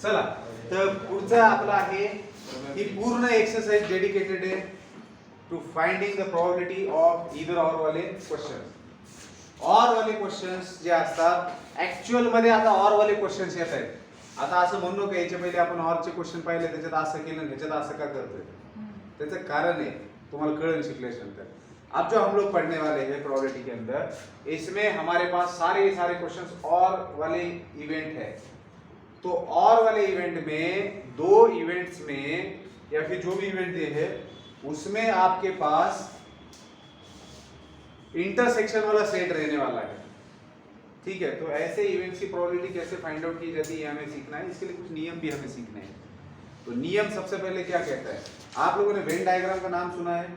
चला तर पुढचं आपलं आहे ही पूर्ण एक्सरसाइज डेडिकेटेड आहे to finding the probability of either or वाले क्वेश्चन। ऑर वाले क्वेश्चन्स जे असतात ऍक्च्युअल मध्ये आता ऑर वाले क्वेश्चन्स येत आहेत। आता असं म्हणू का याच्या पहिले आपण ऑर चे क्वेश्चन पाहिले त्याच्यात असं केलं त्याच्यात असं का करतोय त्याचं कारण आहे तुम्हाला कळेल शिकल्यानंतर। अब जो हम लोग पढ़ने वाले हैं प्रोबेबिलिटी के अंदर इसमें हमारे पास सारे क्वेश्चंस और वाले इवेंट है। तो और वाले इवेंट में दो इवेंट्स में या फिर जो भी इवेंट दिए है उसमें आपके पास इंटरसेक्शन वाला सेट रहने वाला है। ठीक है, तो ऐसे इवेंट्स की प्रोबेबिलिटी कैसे फाइंड आउट की जाती है हमें सीखना है। इसके लिए कुछ नियम भी हमें सीखने हैं। तो नियम सबसे पहले क्या कहता है, आप लोगों ने वेन डायग्राम का नाम सुना है।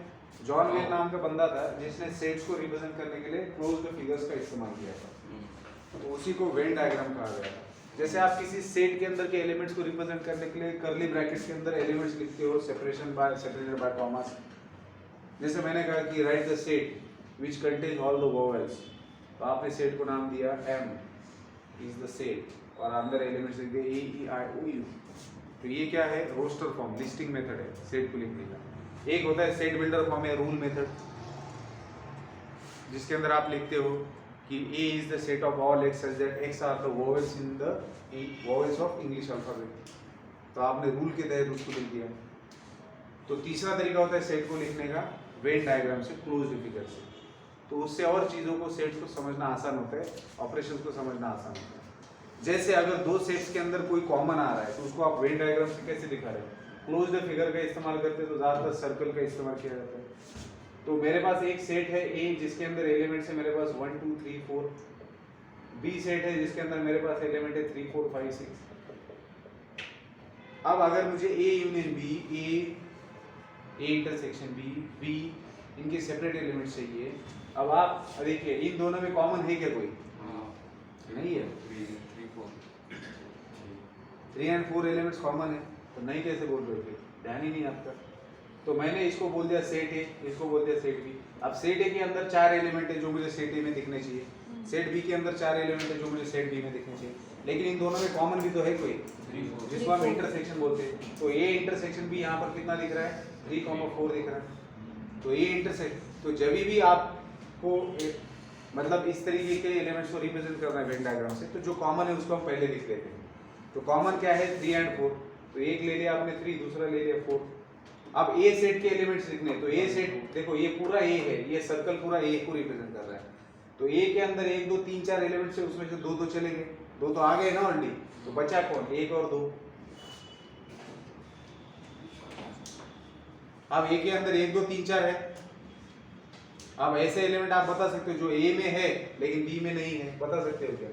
जॉन वेन नाम का बंदा था जिसने सेट्स को रिप्रेजेंट करने के लिए क्लोज्ड फिगर्स का इस्तेमाल किया था, तो उसी को वेन डायग्राम कहा गया था। जैसे आप किसी सेट के अंदर के एलिमेंट्स को रिप्रेजेंट करने के लिए कर्ली ब्रैकेट्स के अंदर एलिमेंट्स लिखते हो सेपरेटेड बाय कॉमास। जैसे मैंने कहा कि right the set which contain all the vowels, तो आपने सेट को नाम दिया M इज द सेट और अंदर एलिमेंट्स लिख दिए A E I O U। तो ये क्या है, रोस्टर फॉर्म लिस्टिंग मेथड है सेट को लिखने का। एक होता है सेट बिल्डर फॉर्म या रूल मेथड जिसके अंदर आप लिखते हो कि A is the set of all x such that x are the vowels in the vowels of English alphabet। तो आपने रूल के तहत उसको लिख दिया। तो तीसरा तरीका होता है सेट को लिखने का वेन डायग्राम से, क्लोज्ड फिगर से। तो उससे और चीज़ों को सेट्स को समझना आसान होता है, ऑपरेशंस को समझना आसान होता है। जैसे अगर दो सेट्स के अंदर कोई कॉमन आ रहा है तो उसको आप वेन डायग्राम से कैसे दिखा रहे हैं, क्लोज्ड फिगर का इस्तेमाल करते हैं तो ज़्यादातर सर्कल का इस्तेमाल किया जाता है। तो मेरे पास एक सेट है A जिसके अंदर एलिमेंट्स है मेरे पास 1 2 3 4। B सेट है जिसके अंदर मेरे पास एलिमेंट है 3 4 5 6। अब अगर मुझे A union B, A intersection B इनके सेपरेट एलिमेंट्स चाहिए। अब आप देखिए इन दोनों में कॉमन है क्या कोई? नहीं है। 3 and 4 एलिमेंट्स कॉमन है, तो नहीं कैसे बोल रहे थे, ध्यान ही नहीं आपका। तो मैंने इसको बोल दिया सेट ए, इसको बोल दिया सेट बी। अब सेट ए के अंदर 4 एलिमेंट है जो मुझे सेट ए में दिखने चाहिए, सेट बी के अंदर 4 एलिमेंट है जो मुझे सेट बी में दिखने चाहिए, लेकिन इन दोनों में कॉमन भी तो है कोई जिसको हम इंटरसेक्शन बोलते हैं। तो ए इंटरसेक्शन भी यहाँ पर कितना दिख रहा है, 3,4 दिख रहा है। तो ए इंटरसेक्शन, तो जब भी आपको मतलब इस तरीके के एलिमेंट्स को रिप्रेजेंट करना है वेन डायग्राम से, तो जो कॉमन है उसको हम पहले लिख लेते हैं। तो कॉमन क्या है 3 and 4, तो एक ले लिया आपने 3, दूसरा ले लिया 4। अब ए सेट के एलिमेंट्स लिखने, तो ए सेट देखो ये पूरा ए है, ये सर्कल पूरा ए को रिप्रेजेंट कर रहा है। तो ए के अंदर 1 2 3 4 एलिमेंट्स है, उसमें से 2 2 चले गए, 2 तो आ गए ना ऑलरेडी, तो बचा कौन, 1 और 2। अब ए के अंदर 1 2 3 4 है। अब ऐसे एलिमेंट आप बता सकते हो जो ए में है लेकिन बी में नहीं है, बता सकते हो क्या?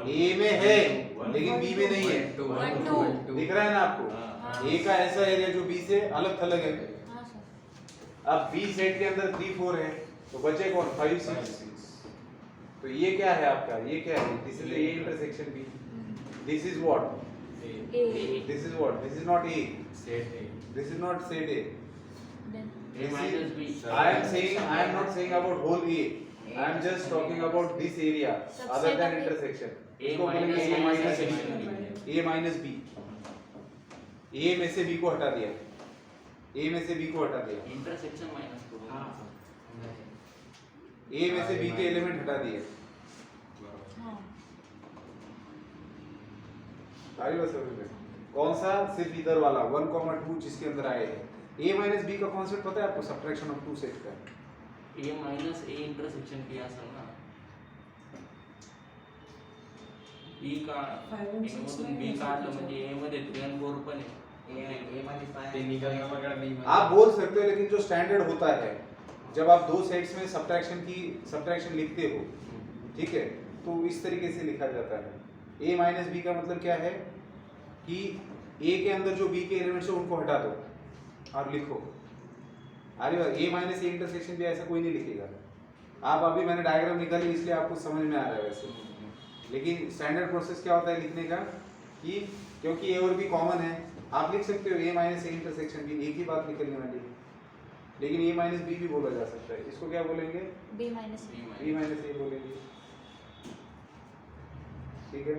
ए में है लेकिन बी में नहीं है, दिख रहा है ना आपको? ए का ऐसा एरिया जो बी से अलग थलग है। अब बी सेट के अंदर 3 4 है, तो बचे कौन, 5 6। तो ये क्या है आपका, ये क्या है, this is A intersection B, this is what, this is what, this is not A, set A, this is not set A. I am not saying about whole A, I am just talking about this area other than intersection। इसको बोलेंगे A minus B, A minus B। A में से B को हटा दिया, A में से B को हटा दिया, इंटरसेक्शन माइनस को, A में से B के एलिमेंट हटा दिए। कौन सा, सिर्फ इधर वाला 1,2 जिसके अंदर आए हैं। A minus B का कॉन्सेप्ट पता है आपको, सब्ट्रैक्शन ऑफ टू सेट का। A minus A इंटरसेक्शन किया असेल ना, B का मधून B काढलं म्हणजे A मध्ये 3 and 4 पण आहे, आप बोल सकते हो, लेकिन जो स्टैंडर्ड होता है जब आप दो सेट्स में सब्ट्रैक्शन लिखते हो, ठीक है, तो इस तरीके से लिखा जाता है। A माइनस बी का मतलब क्या है कि A के अंदर जो B के एलिमेंट्स है उनको हटा दो और लिखो। अरे A माइनस ए इंटरसेक्शन भी ऐसा कोई नहीं लिखेगा। आप अभी मैंने डायग्राम निकाली इसलिए आपको समझ में आ रहा है वैसे, लेकिन स्टैंडर्ड प्रोसेस क्या होता है लिखने का कि क्योंकि A और B कॉमन है, आप लिख सकते हो A माइनस ए इंटरसेक्शन भी, एक ही बात निकलने वाली है। लेकिन ए माइनस बी भी बोला जा सकता है। इसको क्या बोलेंगे? बी माइनस बी माइनस ए बोलेंगे। ठीक है।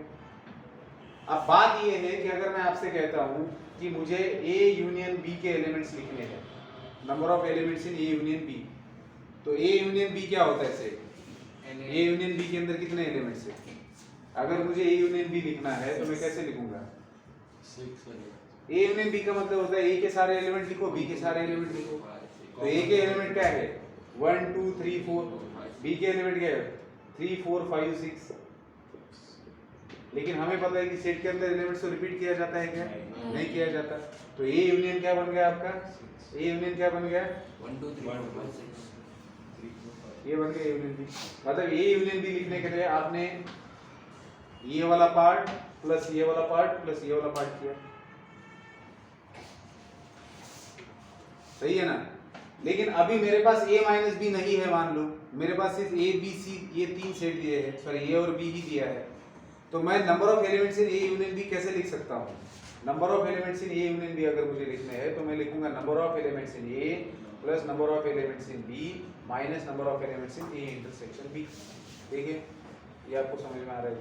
अब बात ये है कि अगर मैं आपसे कहता हूं कि मुझे ए यूनियन बी के एलिमेंट्स लिखने हैं, number of elements in A union B, तो ए यूनियन बी क्या होता है सेट? ए यूनियन बी के अंदर कितने एलिमेंट्स हैं? अगर मुझे ए यूनियन बी लिखना है तो मैं कैसे लिखूंगा? 6 ए यूनियन बी का मतलब होता है ए के सारे एलिमेंट लिखो, बी के सारे एलिमेंट लिखो। तो ए के एलिमेंट क्या है? 1 2 3 4। बी के एलिमेंट क्या है? 3 4 5 6। लेकिन हमें पता है कि सेट के अंदर एलिमेंट्स को रिपीट किया जाता है क्या? नहीं किया जाता। तो ए यूनियन क्या बन गया आपका? ए यूनियन क्या बन गया? 1 2 3 4 5 6। ये बन गया ए यूनियन बी। मतलब ए यूनियन बी लिखने के लिए आपने ये वाला पार्ट प्लस ये वाला पार्ट प्लस ये वाला पार्ट किया, सही है ना? लेकिन अभी मेरे पास a माइनस बी नहीं है, मान लो मेरे पास सिर्फ a b c ये 3 सेट दिए हैं, सॉरी a और b ही दिया है। तो मैं number of elements in a union b कैसे लिख सकता हूँ? Number of elements in a union b अगर मुझे लिखने हैं तो मैं लिखूंगा number of elements in a plus number of elements in b minus number of elements in a intersection b। ठीक है, ये आपको समझ में आ रहा है?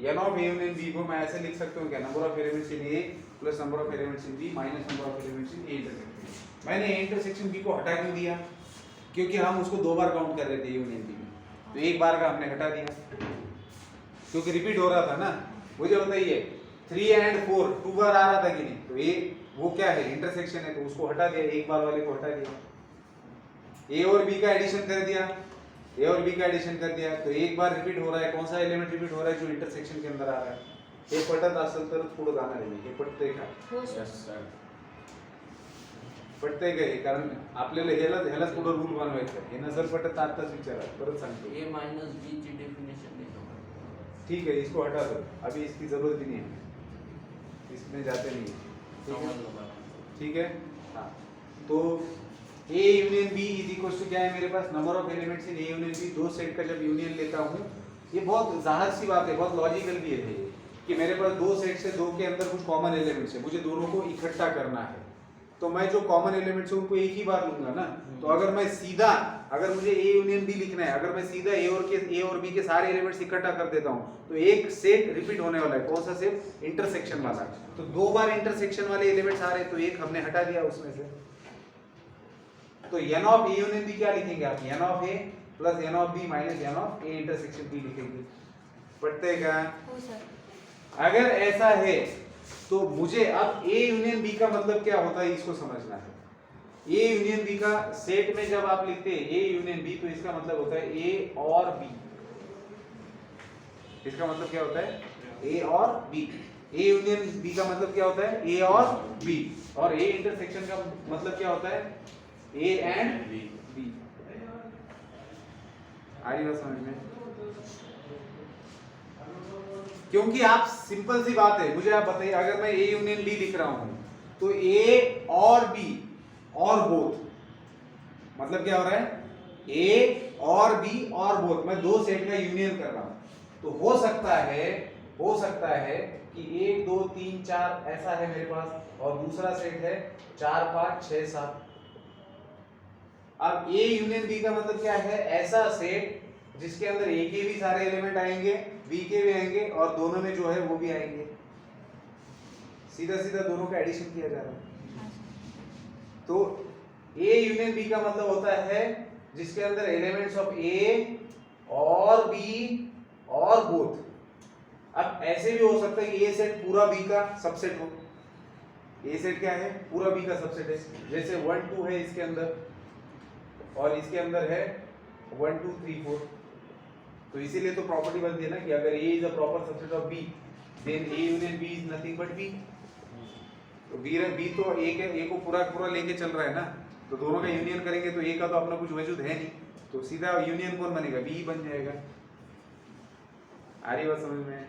n of a union b को मैं ऐसे लिख सकता हूँ क्या? Number of elements in a plus number of elements in b minus number of elements in a intersection. मैंने a इंटरसेक्शन b को हटा क्यों दिया? क्योंकि हम उसको 2 बार काउंट कर रहे थे यूनियन b में, तो एक बार का हमने हटा दिया क्योंकि रिपीट हो रहा था ना। मुझे बताइए 3 and 4 2 बार आ रहा था कि नहीं? तो ये वो क्या है? इंटरसेक्शन है, तो उसको हटा दिया, एक बार वाले को हटा दिया। a और b का एडिशन कर दिया, a और b का एडिशन कर दिया, तो एक बार रिपीट हो रहा है। कौन सा एलिमेंट रिपीट हो रहा है? जो इंटरसेक्शन के अंदर आ रहा है। हे पटत असेल तर थोडं गाणं नाही, हे पटतंय का? हो यस सर। सर. पटतंय का हे? कारण आपल्याला ह्यालाच पुढे रूल बनवायचा आहे। हे नजर पटत आताच विचारा, परत सांगतो। a माइनस b ची डेफिनेशन देतो. ठीक है, इसको हटा दो, अभी इसकी जरूरत भी नहीं है, इसमें जाते नहीं है। ठीक है? समझ लो बा. ठीक है, हाँ। तो a union b is equal to क्या है मेरे पास? Number of elements in a union b। दो सेट का जब यूनियन लेता हूँ, ये बहुत जाहिर सी बात है, बहुत लॉजिकल भी है ये, कि मेरे पास दो सेट से दो के अंदर कुछ कॉमन एलिमेंट्स है, मुझे दोनों को इकट्ठा करना है। तो मैं जो कॉमन एलिमेंट्स है उनको एक ही बार लूंगा ना। तो अगर मैं सीधा, अगर मुझे a यूनियन b लिखना है, अगर मैं सीधा a और b के सारे एलिमेंट्स इकट्ठा कर देता हूँ तो एक सेट रिपीट होने वाला है। कौन सा सेट? इंटरसेक्शन वाला। तो 2 बार इंटरसेक्शन वाले एलिमेंट्स आ रहे हैं, तो एक हमने हटा दिया उसमें से। तो n of a union b क्या लिखेंगे आप? n of a plus n of b minus n of a intersection b लिखेंगे। पढ़ते क्या? हो सर। अगर ऐसा है तो मुझे अब a यूनियन b का मतलब क्या होता है इसको समझना है। a यूनियन b का सेट में जब आप लिखते हैं a यूनियन b, तो इसका मतलब होता है a और b। इसका मतलब क्या होता है? a और b। a यूनियन b का मतलब क्या होता है? a और b। और a इंटरसेक्शन का मतलब क्या होता है? a and b। आ रही बात समझ में? क्योंकि आप सिंपल सी बात है, मुझे आप बताइए, अगर मैं a यूनियन b लिख रहा हूं तो a और b और बोथ, मतलब क्या हो रहा है? a और b और बोथ, मैं दो सेट का यूनियन कर रहा हूं। तो हो सकता है कि 1 2 3 4 ऐसा है मेरे पास, और दूसरा सेट है 4 5 6 7। अब a यूनियन b का मतलब क्या है? ऐसा सेट जिसके अंदर a के भी सारे एलिमेंट आएंगे, b के भी आएंगे, और दोनों में जो है वो भी आएंगे। सीधा सीधा दोनों का एडिशन किया जा रहा है। तो a यूनियन b का मतलब होता है जिसके अंदर एलिमेंट्स ऑफ a और b और बोथ। अब ऐसे भी हो सकता है कि a सेट पूरा b का सबसेट हो। a सेट क्या है? पूरा b का सबसेट है। जैसे 1 2 है इसके अंदर, और इसके अंदर है 1 2 3 4। तो इसीलिए तो प्रॉपर्टी बनती है ना कि अगर a is a proper subset of b, then a union b is nothing but b। तो b तो a को पूरा लेके चल रहा है ना, तो दोनों का यूनियन करेंगे तो a का तो अपना कुछ वजूद है नहीं, तो सीधा यूनियन कौन बनेगा? b बन जाएगा। आ रही बात समझ में?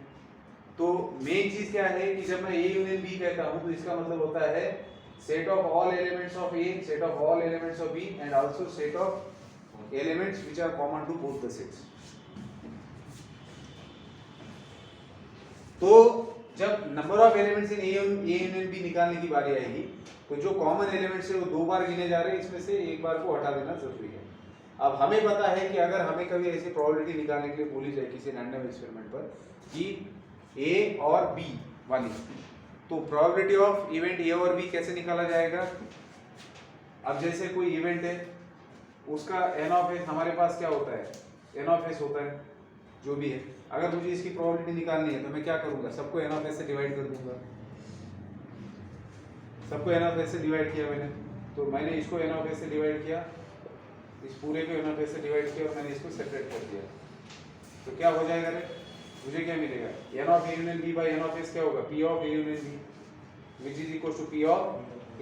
तो मेन चीज क्या है कि जब मैं a यूनियन b कहता हूं तो इसका मतलब होता है set of all elements of a, set of all elements of b, and also set of elements which are common to both the sets. तो जब number of elements in a union b निकालने की बारी आएगी तो जो common elements है वो 2 बार गिने जा रहे हैं, इसमें से एक बार को हटा देना जरूरी है। अब हमें पता है कि अगर हमें कभी ऐसी प्रोबेबिलिटी निकालने के लिए बोली जाए किसी रैंडम एक्सपेरिमेंट पर कि ए और बी वाली, तो प्रोबेबिलिटी ऑफ इवेंट ए और बी कैसे निकाला जाएगा। अब जैसे कोई इवेंट है, उसका एन ऑफ एस हमारे पास क्या होता है, एन ऑफ एस होता है जो भी है। अगर मुझे इसकी प्रोबेबिलिटी निकालनी है तो मैं क्या करूंगा, सबको एन ऑफ एस से डिवाइड कर दूंगा। सबको एन ऑफ एस से डिवाइड किया मैंने, तो मैंने इसको एन ऑफ एस से डिवाइड किया, इस पूरे को एन ऑफ एस से डिवाइड किया और मैंने इसको सेपरेट कर दिया। तो क्या हो जाएगा रे, मुझे क्या मिलेगा, N of A union B by N of S क्या होगा, P of A union B which is equal to P of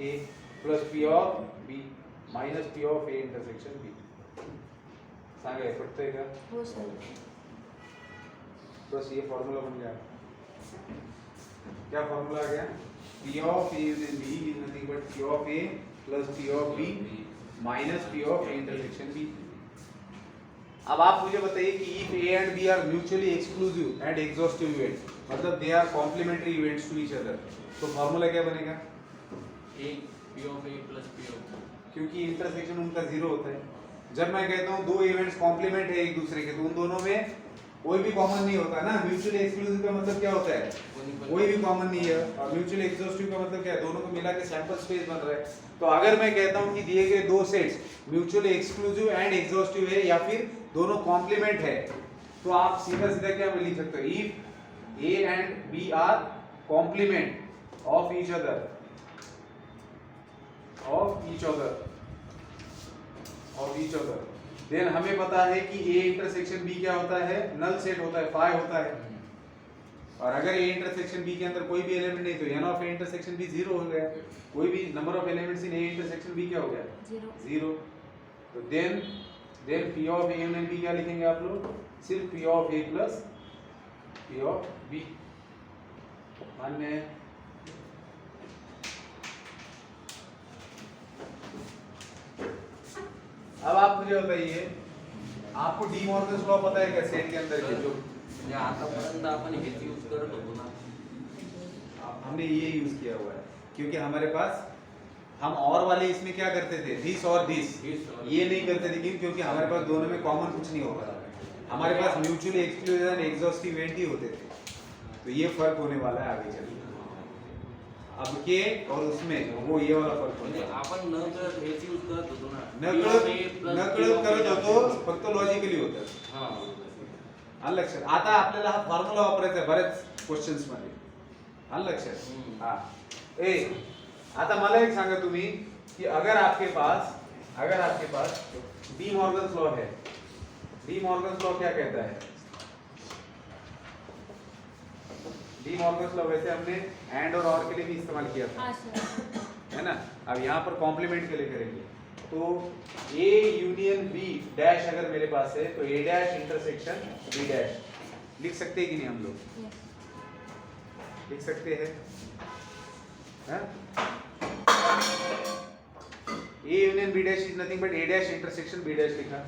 A plus P of B minus P of A intersection B. सांगा पटतंय का? हो sir. बस ये formula बन गया। क्या फॉर्मूला आ गया, P of A union B is nothing but P of A plus P of B minus P of A intersection B. अब आप मुझे बताइए कि if A and B are mutually exclusive and exhaustive event, मतलब they are complementary events to each other, तो formula क्या बनेगा, A P of A plus P of, क्योंकि इंटरसेक्शन उनका जीरो होता है। जब मैं कहता हूँ दो इवेंट्स कॉम्प्लीमेंट है एक दूसरे के, तो उन दोनों में कोई भी कॉमन नहीं होता ना। म्यूचुअली एक्सक्लूसिव का मतलब क्या होता है, कोई भी कॉमन नहीं है, और म्यूचुअली एग्जॉस्टिव का मतलब क्या है, दोनों को मिला के सैंपल स्पेस बन रहा है। तो अगर मैं कहता हूँ कि दिए गए दो sets mutually exclusive and exhaustive है या फिर दोनों कॉम्प्लीमेंट है, तो आप सीधा सीधा क्या लिख सकते हो, if A and B are complement of each other then हमें पता है कि ए इंटरसेक्शन बी क्या होता है, नल सेट होता है, फाई होता है। और अगर ए इंटरसेक्शन बी के अंदर कोई भी एलिमेंट नहीं, तो N of A intersection B zero हो गया। कोई भी number of elements in A intersection B क्या हो गया, जीरो। तो then P of A union B क्या लिखेंगे आप लोग, सिर्फ P of A plus P of B. मान्य है? अब आप मुझे बताइए, आपको डी मॉर्गन्स लॉ पता है क्या सेट के अंदर के जो म्हणजे आतापर्यंत आपण हेच यूज करत होतो ना, हमने ये यूज किया हुआ है, क्योंकि हमारे पास हम और वाले इसमें क्या करते थे, दिस और दिस, ये नहीं करते थे क्योंकि हमारे पास दोनों में कॉमन कुछ नहीं होता, हमारे पास mutually exclusive and exhaustive event ही होते थे। तो ये फर्क होने वाला है आगे चल के। अब के और उसमें वो ये वाला फर्क म्हणजे होता है। आपण न कळत हेच यूज करत होतो ना, नकळत करत होतो, फक्त लॉजिकली होतं। हां आलं लक्षात? आता आपल्याला हा फॉर्म्युला वापरायचा आहे बऱ्याच क्वेश्चन्स मध्ये, आलं लक्षात? हा ए आता मला एक सांगा तुम्ही कि अगर आपके पास डी मॉर्गन्स लॉ है, डी मॉर्गन्स लॉ क्या कहता है, डी मॉर्गन्स लॉ वैसे हमने एंड और के लिए भी इस्तेमाल किया था, है ना। अब यहाँ पर कॉम्प्लीमेंट के लिए करेंगे, तो ए यूनियन बी डैश अगर मेरे पास है तो ए डैश इंटरसेक्शन बी डैश लिख सकते हैं कि नहीं हम लोग, लिख सकते हैं, A union B dash is nothing but A dash intersection B dash लिखा।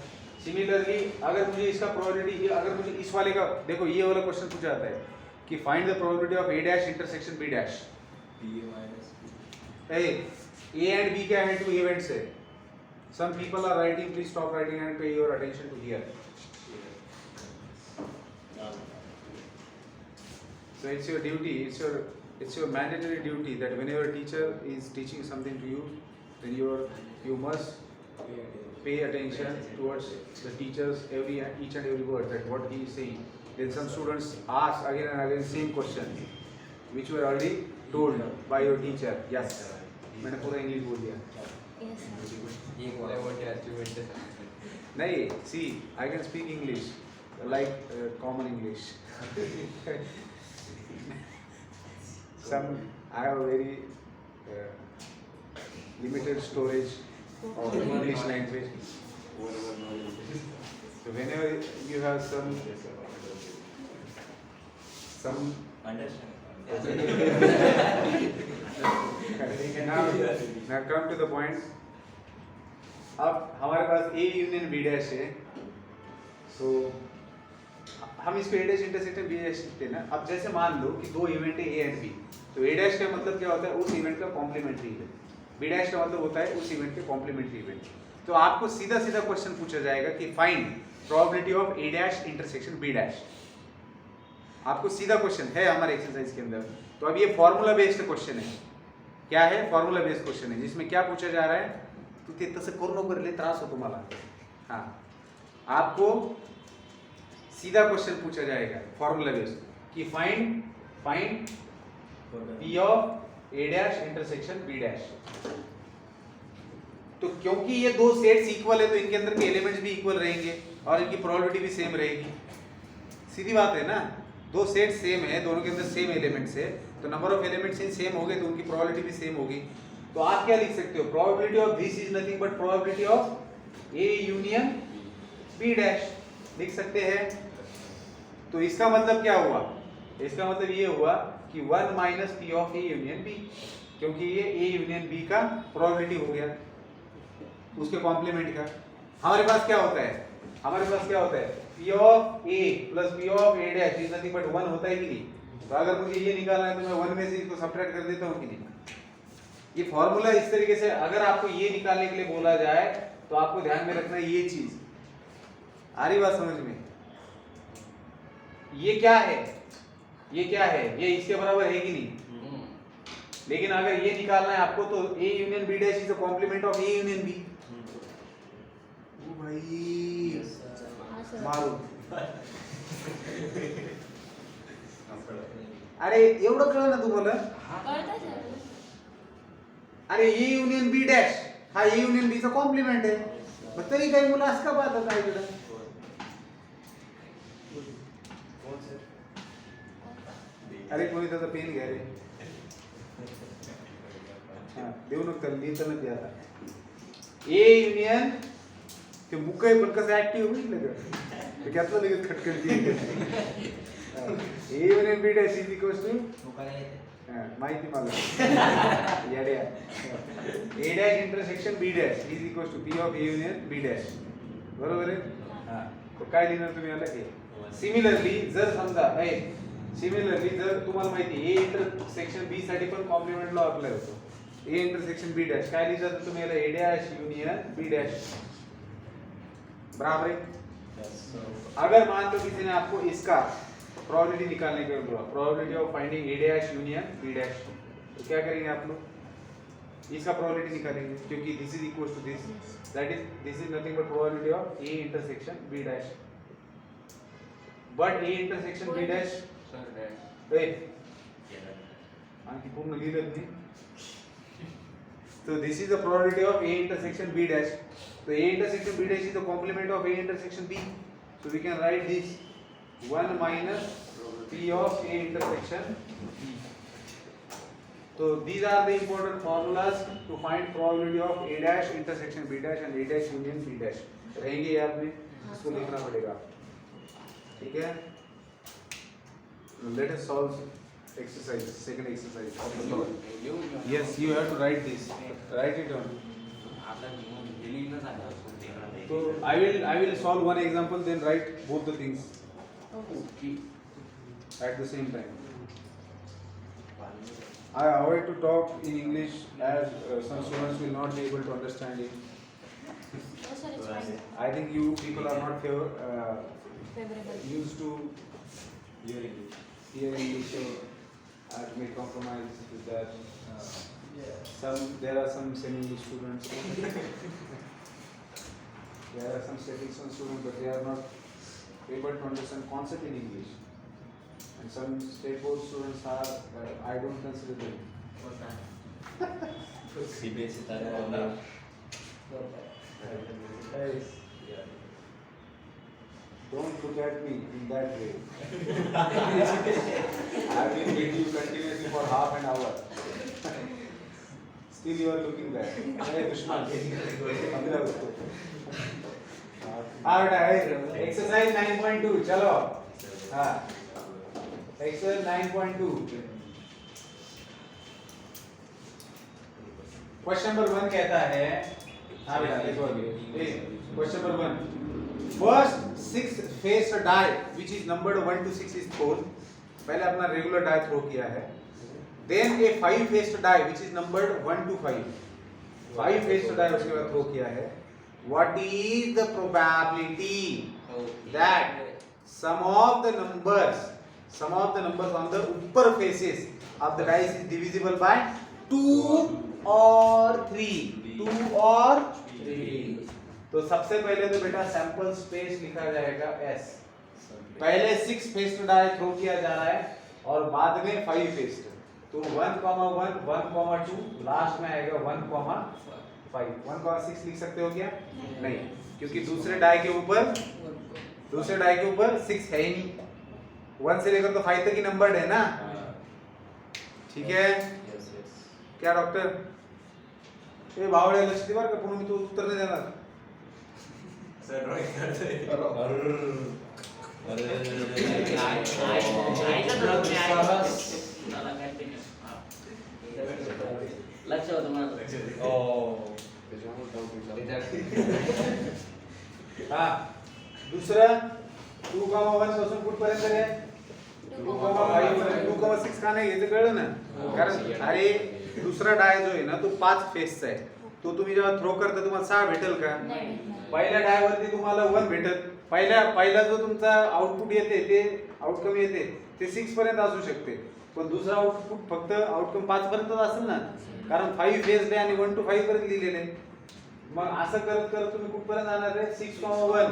सिमिलरली अगर मुझे इसका प्रोबेबिलिटी, अगर मुझे इस वाले का, देखो ये वाला क्वेश्चन पूछा जाता है कि find the probability of A dash intersection B dash. A and B क्या है, टू इवेंट्स है। Some people are writing, please stop writing and pay your attention to here. So it's your duty, it's your mandatory duty that whenever a teacher is teaching something to you, then you must pay attention towards the teachers each and every word that what he is saying. Then some students ask again and again same question which were already told by your teacher. Yes, मैंने पूरा English बोल दिया। नहीं, see, I can speak English like common English. I have a very limited storage of English language. So whenever you have some now come to the point. अब हमारे पास ए union B dash है, सो हम इसको ए dash intersection B dash लिखते हैं ना। अब जैसे मान लो कि दो इवेंट है ए एंड बी, तो ए डैश का मतलब क्या होता है, उस इवेंट का कॉम्प्लीमेंट्री है। बी डैश का मतलब होता है उस इवेंट के कॉम्प्लीमेंट्री इवेंट। तो आपको सीधा सीधा क्वेश्चन पूछा जाएगा कि find probability of A dash intersection B dash. आपको सीधा क्वेश्चन है हमारे एक्सरसाइज के अंदर। तो अब ये फॉर्मूला बेस्ड क्वेश्चन है। क्या है? फॉर्मूला बेस्ड क्वेश्चन है, जिसमें क्या पूछा जा रहा है, तू ते तसं करू नको रे, त्रास हो तुम्हाला। हाँ, आपको सीधा क्वेश्चन पूछा जाएगा फॉर्मूला बेस्ड कि find P of A dash intersection B dash. तो क्योंकि ये दो सेट्स इक्वल है तो इनके अंदर के एलिमेंट्स भी इक्वल रहेंगे और इनकी प्रोबेबिलिटी भी सेम रहेगी। सीधी बात है ना, दो सेट सेम है, दोनों के अंदर सेम एलिमेंट्स है, तो number of elements in same हो गए तो उनकी प्रोबेबिलिटी भी सेम होगी। तो आप क्या लिख सकते हो? Probability of this is nothing but probability of A union B dash लिख सकते हैं। तो इसका मतलब क्या हुआ? इसका मतलब ये हुआ कि 1 minus P of A union B, क्योंकि ये ए यूनियन बी का प्रोबेबिलिटी हो गया उसके कॉम्प्लीमेंट का। हमारे पास क्या होता है? P of A plus P of A dash is nothing but 1 होता है कि नहीं? तो अगर मुझे ये निकालना है तो मैं 1 में से इसको सब्ट्रैक्ट कर देता हूँ कि नहीं? ये फॉर्मूला इस तरीके से, अगर आपको ये निकालने के लिए बोला जाए तो आपको ध्यान में रखना है ये चीज। आ रही बात समझ में? ये क्या है? ये इसके बराबर है कि नहीं? लेकिन अगर ये निकालना है आपको तो A union B dash is the complement of A union B. ओ भाई मारो। अरे एवढं कळलं ना तुम्हाला? अरे ए युनियन बी डॅश हा ए युनियन बी चा कॉम्प्लिमेंट आहे, मग तरी काही मुलं असं का पाहतात काय इकडं? अरे कोणी त्याचा पेन घ्या रे, देऊ नका लिहिताना द्या आता। ए युनियन ते बुक आहे पण कसं ऍक्टिव्ह होईल लगेच, ते घेतलं लगेच खटखट। A union B dash is equals to माहिती मला याड्या, A dash intersection B dash is equals to P of A union B dash, बरोबर आहे? हां, तर काय लिहिणार तुम्ही याला? ए सिमिलरली जर समजा सिमिलरली जर तुम्हाला माहिती ए इंटरसेक्शन बी साठी पण कॉम्प्लिमेंट लॉ अप्लाय होतो। ए इंटरसेक्शन बी डॅश काय लिहिलं जातं तुम्ही याला? A dash union B dash, बराबर है? अगर मान लो किसी ने आपको इसका प्रोबेबिलिटी निकालने के लिए बोला, probability of finding A dash union B dash, तो क्या करेंगे आप लोग? इसका प्रोबेबिलिटी निकालेंगे, क्योंकि this is equal to this, that is this is nothing but probability of A intersection B dash, but A intersection B dash A आणखी पूर्ण लिहिलं नाही। तो this is the probability of A intersection B dash, तो A intersection B dash is the complement of A intersection B, so we can write this 1 minus p of a intersection b. So these are the important formulas to find probability of a dash intersection b dash and a dash union b dash, रहेंगे याद में, इसको लिखना पड़ेगा, ठीक है? Let us solve exercise, second exercise. Yes, you have to write this, write it down. So I will solve one example, then write both the things at the same time. I avoid to talk in English as some students will not be able to understand it. I think you people are not used to hear English, so I may compromise with that. There are some semi-English students. There are some statistics students, but they are not able to understand concept in English. And some state board students are, I don't consider them. CBSE Don't look at me in that way. I have been with you continuously for half an hour. Still you are looking there. Hey, Dushman. Exercise 9.2, चलो। हाँ, exercise 9.2. Question number 1 कहता है, हाँ बेटा देखो अभी, question number 1. First 6 faced die which is numbered 1 to 6 is thrown. पहले अपना regular die throw किया है. Then a 5 faced die which is numbered 1 to 5. 5 face die उसके बाद थ्रो किया है. What is the probability that some of the numbers on the upper faces of the dice is divisible by 2 or 3? 2 or 3. तो सबसे पहले तो बेटा sample space लिखा जाएगा S. पहले 6 फेस्ड डाई थ्रो किया जा रहा है और बाद में 5 फेस्ड. तो 1, 1, 1, 2, लास्ट में आएगा 1, 5. 1,6 लिख सकते हो क्या? नहीं, क्योंकि दूसरे डाई के ऊपर 6 है ही नहीं. 1 से लेकर तो 5 तक ही नंबर है ना. ठीक है क्या डॉक्टर? ये बावळे लक्ष दे बरं का, पुन्हा मी तो उत्तर नाही देणार. सर ड्रॉइंग करते लक्ष होतं माझं. हा दुसरं 2,1 पासून कुठपर्यंत आहे? 2,5 पर्यंत. 2,6 का नाही याचं कळलं ना. कारण अरे दुसरा डाय जो आहे ना तो 5 फेसचा आहे. तो तुम्ही जेव्हा थ्रो करता तुम्हाला 6 भेटेल का? पहिल्या डाय वरती तुम्हाला 1 भेटेल. पहिला जो तुमचा आउटपुट येते ते आउटकम येते ते 6 पर्यंत असू शकते, पण दुसरा आउटपुट फक्त आउटकम 5 पर्यंत असेल ना, कारण 5 फेस्ड आहे आणि 1 to 5 पर्यंत लिहिलेले आहे. मग असं करत करत तुम्ही कुठपर्यंत जाणार आहे? 6,1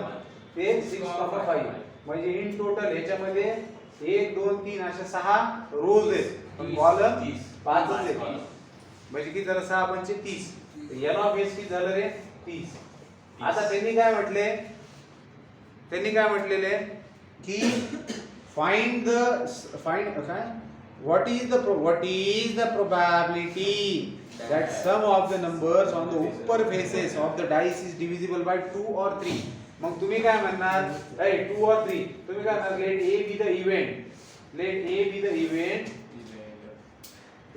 ते 6,5. म्हणजे इन टोटल ह्याच्यामध्ये 1, 2, 3 अशा 6 रोज आहेत, पण कॉलम 5च आहेत. म्हणजे किती झालं? 6 पंचे 30. एन ऑफ एस किती झालं रे? 30. आता त्यांनी काय म्हटलेले की फाइंड काय what is the probability that sum of the numbers on the upper faces of the dice is divisible by 2 or 3? मग तुम्ही काय म्हणणार? 2 or 3. तुम्ही काय म्हणणार? let A be the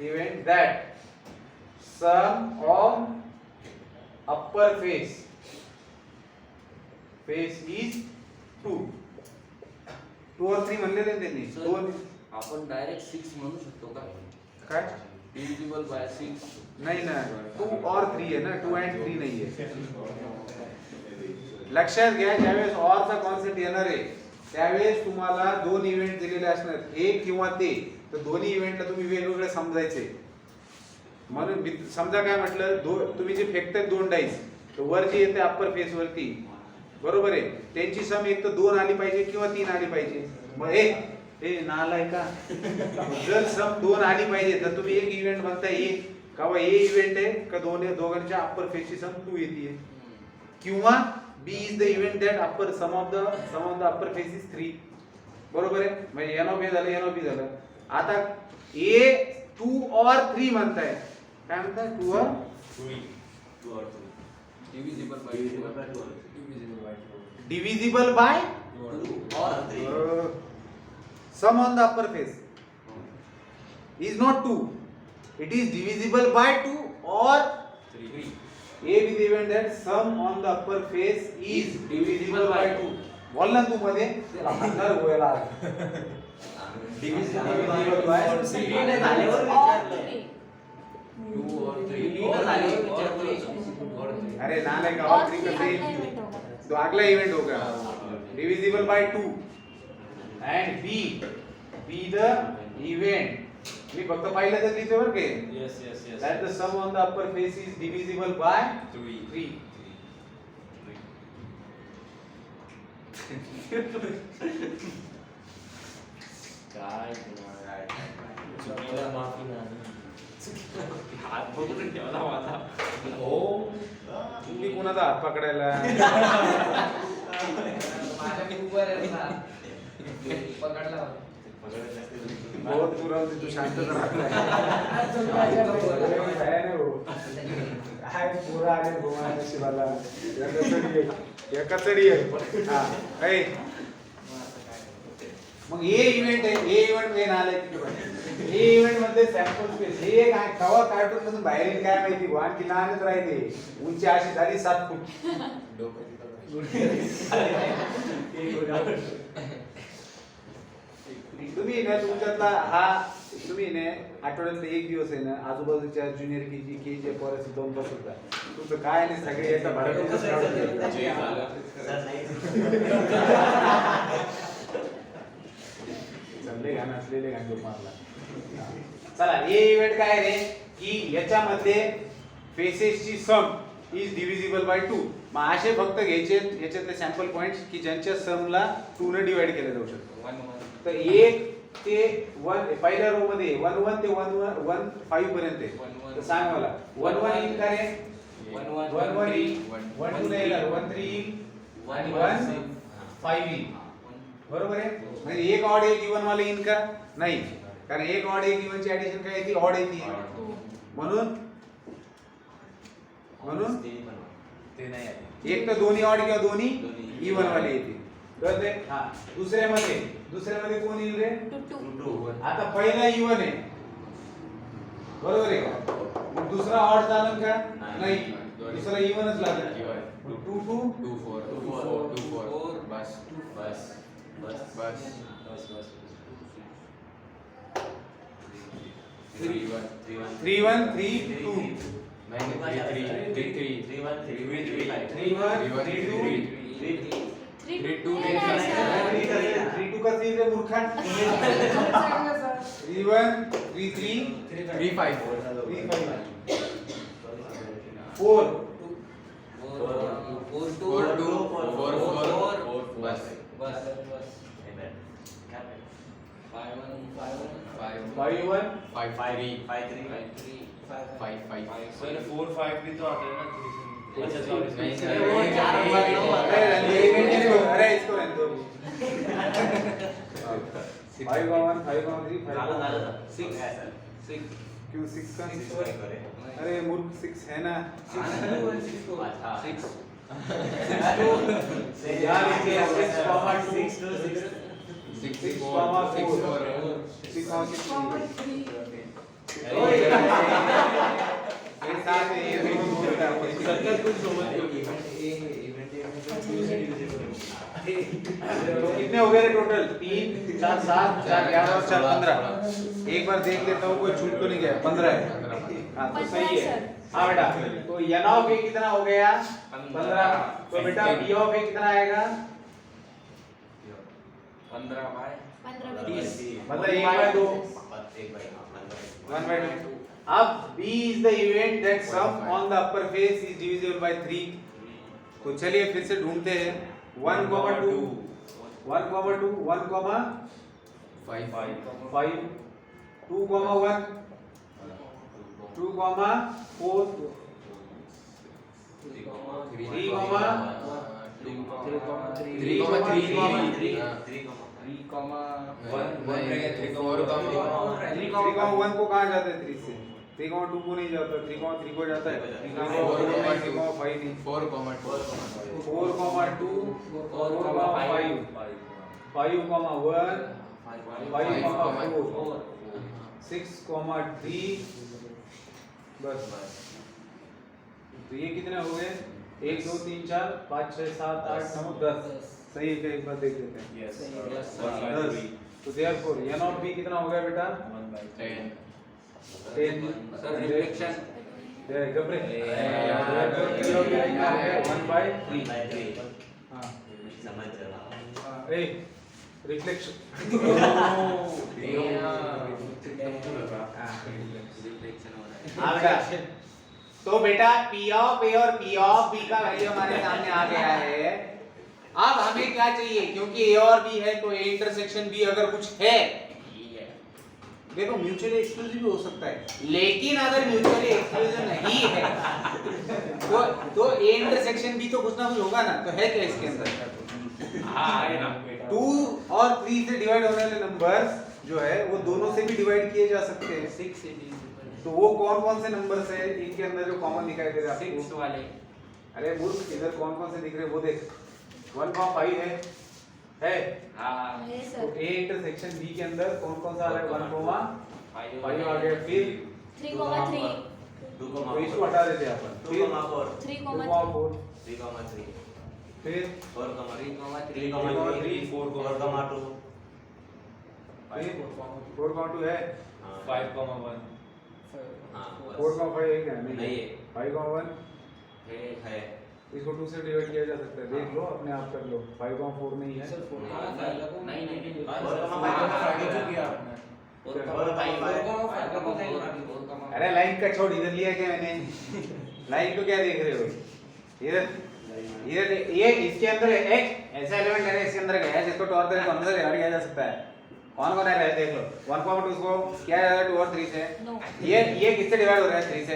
event that sum of upper face is 2 or 3 म्हणलेले त्यांनी. दोन आपण direct 6 म्हणू शकतो का? काय? डिव्हिजिबल बाय 6 नाही ना, 2 और 3 आहे ना, 2 and 3 नाही आहे. लक्षात घ्या, ज्यावेळेस ऑर चा कॉन्सेप्ट येणार आहे त्यावेळेस तुम्हाला 2 इव्हेंट दिलेले असणार, एक किंवा ते. तर दोन्ही इव्हेंटला तुम्ही वेगवेगळे समजायचे. म्हणून समजा काय म्हटलं, तुम्ही जे फेकताय 2 डाईस, तर वर जे येते अप्पर फेस वरती, बरोबर आहे, त्यांची सम एक तर 2 आली पाहिजे किंवा 3 आली पाहिजे. मग ए नालाय का, जर सम 2 आली पाहिजे तर तुम्ही एक इव्हेंट म्हणताय ए का ए इव्हेंट आहे का दोघांच्या अप्पर फेसची सम 2 येते, किंवा B is the event that upper sum of the upper face is 3. बरोबर आहे. म्हणजे एन ऑफ ए झालं, एन ऑफ बी झालं. आता ए 2 or 3 म्हणताय, काय म्हणताय? 2 or 2 divisible by divisible by 2 or 3. Sum on the upper face is not 2. It is divisible by 2 or 3. A with the event that sum on the upper face is divisible by 2. बोल ना तू मध्ये अंदर होयला. Divisible by 3 ने झाल्यावर विचारलं. 2 or 3. 3 ने झाल्यावर विचारलं. अरे ना नाही का, और 3 का सही तो अगला इवेंट होगा. Divisible by 2 and B the event. मी फक्त पाहिलं तर लिहितो बरं के. Yes. That the sum on the upper face is divisible by 3. काय चुकीला माफी नाही. हात बघून ठेवला माझा. हो तुम्ही कोणाचा हात पकडायला? माझ्या ऊपर आहे ना पकडला बहुत पुरा तू शांत राहा. काय पुरा आहे भगवान शिवाला एका चढी आहे. हा ए मग हे इव्हेंट आहे, हे इव्हेंट मेन आलाय तिकडे. हे इव्हेंट मध्ये सॅम्पल स्पेस हे काय कवा कार्टून मधून बाहेर येईल काय माहिती, वाण की लहानच राहते. उंची अशी झाली 7 फूट. तुम्ही ना तुमच्यातला हा तुम्ही तुम्ही ने आठवड्यातले एक दिवस आहे ना आजूबाजूच्या ज्युनियर के जी पोरांशी जाऊन बसत जा. तुमचं काय नाही सगळे याचा भाडं चालले घाण असलेले घाण झोप मारला. चला हे इव्हेंट काय रे की याच्यामध्ये फेसेसची सम इज डिव्हिजिबल बाय 2. मग असे फक्त घ्यायचे याच्यातले सॅम्पल पॉइंट्स की ज्यांच्या समला 2 ने डिवाइड केलं जाऊ शकतं. 1 1 तर 1 ते 1 पहिल्या रो मध्ये 1 1 ते 1 1 5 पर्यंत आहे. तर सांग मला 1 1 येईल का रे? 1 1 1 1 येईल, 1 2 नाही येणार, 1 3 येईल, 1 5 येईल. बरोबर आहे? म्हणजे एक ऑड एक इवन वाले येईल का? नाही, कारण एक ऑड एक इवन ची ऍडिशन काय येते? ऑड येते. म्हणून ते नाही आहे. एक तर दोन्ही ऑड किंवा दोन्ही इवन वाले येते. कळते? हा दुसऱ्यामध्ये कोण येईल रे? 2 आता पहिला इवन आहे, बरोबर आहे का? मग दुसरा ऑड चालेल का? नाही, दुसरा इवनच लागेल. 2 2 2 4 2 4 2 4 बस बस बस बस बस बस 3 1 3 1 3 2 नहीं 3 3 3 3 1 3 3 1 3 2 3 2 3 2 का 3 रे मूर्खा. 3 1 3 3 3 5 3 5 4 4 4 2 4 4 बस बस 5 1 5 3 5 5 पहले 4 5 भी तो आता है ना अरे इसको रहने दो. 5 1 5 3 5 6 क्यों 6 का? अरे मूर्ख 6 है ना. 6 यार ये 6 comma 2 6 6 4 comma 6 4 4 6 comma 6 ओए ये साथ में ये दोनों बोलता है सत्तर कुछ समझ तो कितने हो गए टोटल? 3 4 7 4 11 और 4 15. एक बार देख लेता हूँ कोई छूट तो नहीं गया. 15 है. हाँ तो सही है. हाँ बेटा, तो n ऑफ a कितना हो गया? 15. तो बेटा b ऑफ a कितना आएगा? 15 बाय 30 मतलब 1/2 1/2. अब b is the event that sum on the upper face is divisible by 3. तो चलिए फिर से ढूंढते हैं. 1 2 1 2 1 1 5 5 2 1 2 4 3,1 को कहाँ जाता है? 3 से 3,2 को नहीं जाता. 3,3 को जाता है. 3,5 नहीं. 4 4,2 4,5 5,1 5,4 6,3 बस. तो ये कितने हो गए? 1 2 3 4 5 6 7 8 9 10. सही है क्या? एक बार देख लेते हैं. यस 10. तो देयरफॉर n ऑफ b कितना हो गया बेटा? 10. सर रिफ्लेक्शन गबरे 1/3. हाँ ए रिफ्लेक्शन रिफ्लेक्शन हो रहा है. हाँ बेटा, तो बेटा P ऑफ A और P ऑफ B का वैल्यू हमारे सामने आ गया है. अब हमें क्या चाहिए? क्योंकि A और B है तो A इंटरसेक्शन B अगर कुछ है, देखो म्यूचुअली एक्सक्लूसिव भी हो सकता है, लेकिन अगर म्यूचुअली एक्सक्लूसिव नहीं है तो A इंटरसेक्शन B तो कुछ ना कुछ होगा ना. तो है क्या इसके अंदर? हाँ है ना. 2 और 3 से डिवाइड होने वाले नंबर्स जो है वो दोनों से भी डिवाइड किए जा सकते हैं. 6 से तो वो कौन कौन से नंबर्स है इनके अंदर जो कॉमन दिखाई दे रहा है 6 आपको? वाले. अरे मूर्ख, इधर कौन कौन से दिख रहे हैं वो देख. 1,5 है हाँ है तो सर. A इंटरसेक्शन B के अंदर कौन कौन सा आ रहा है? 1,5 आ गया. फिर 3,3 तो इसको हटा देते हैं अपन. फिर 2,4 फिर 3,3 3,2 4,2 4,2 है 5,1 हाँ 4,5 है क्या नहीं नहीं है है। 5,1 है इसको 2 से डिवाइड किया जा सकता है देख लो अपने आप कर लो 5,4 नहीं है सर 4 हाँ, नहीं नहीं नहीं अरे लाइन का छोड़ इधर लिया क्या मैंने लाइन को क्या देख रहे हो इधर इधर ये इसके अंदर एक ऐसा एलिमेंट है इसके अंदर का है जिसको 2 और 3 को अंदर डिवाइड किया जा सकता है कौन कौन है देख लो 1,2 को क्या है 2 और 3 से No. ये किससे डिवाइड हो रहा है 3 से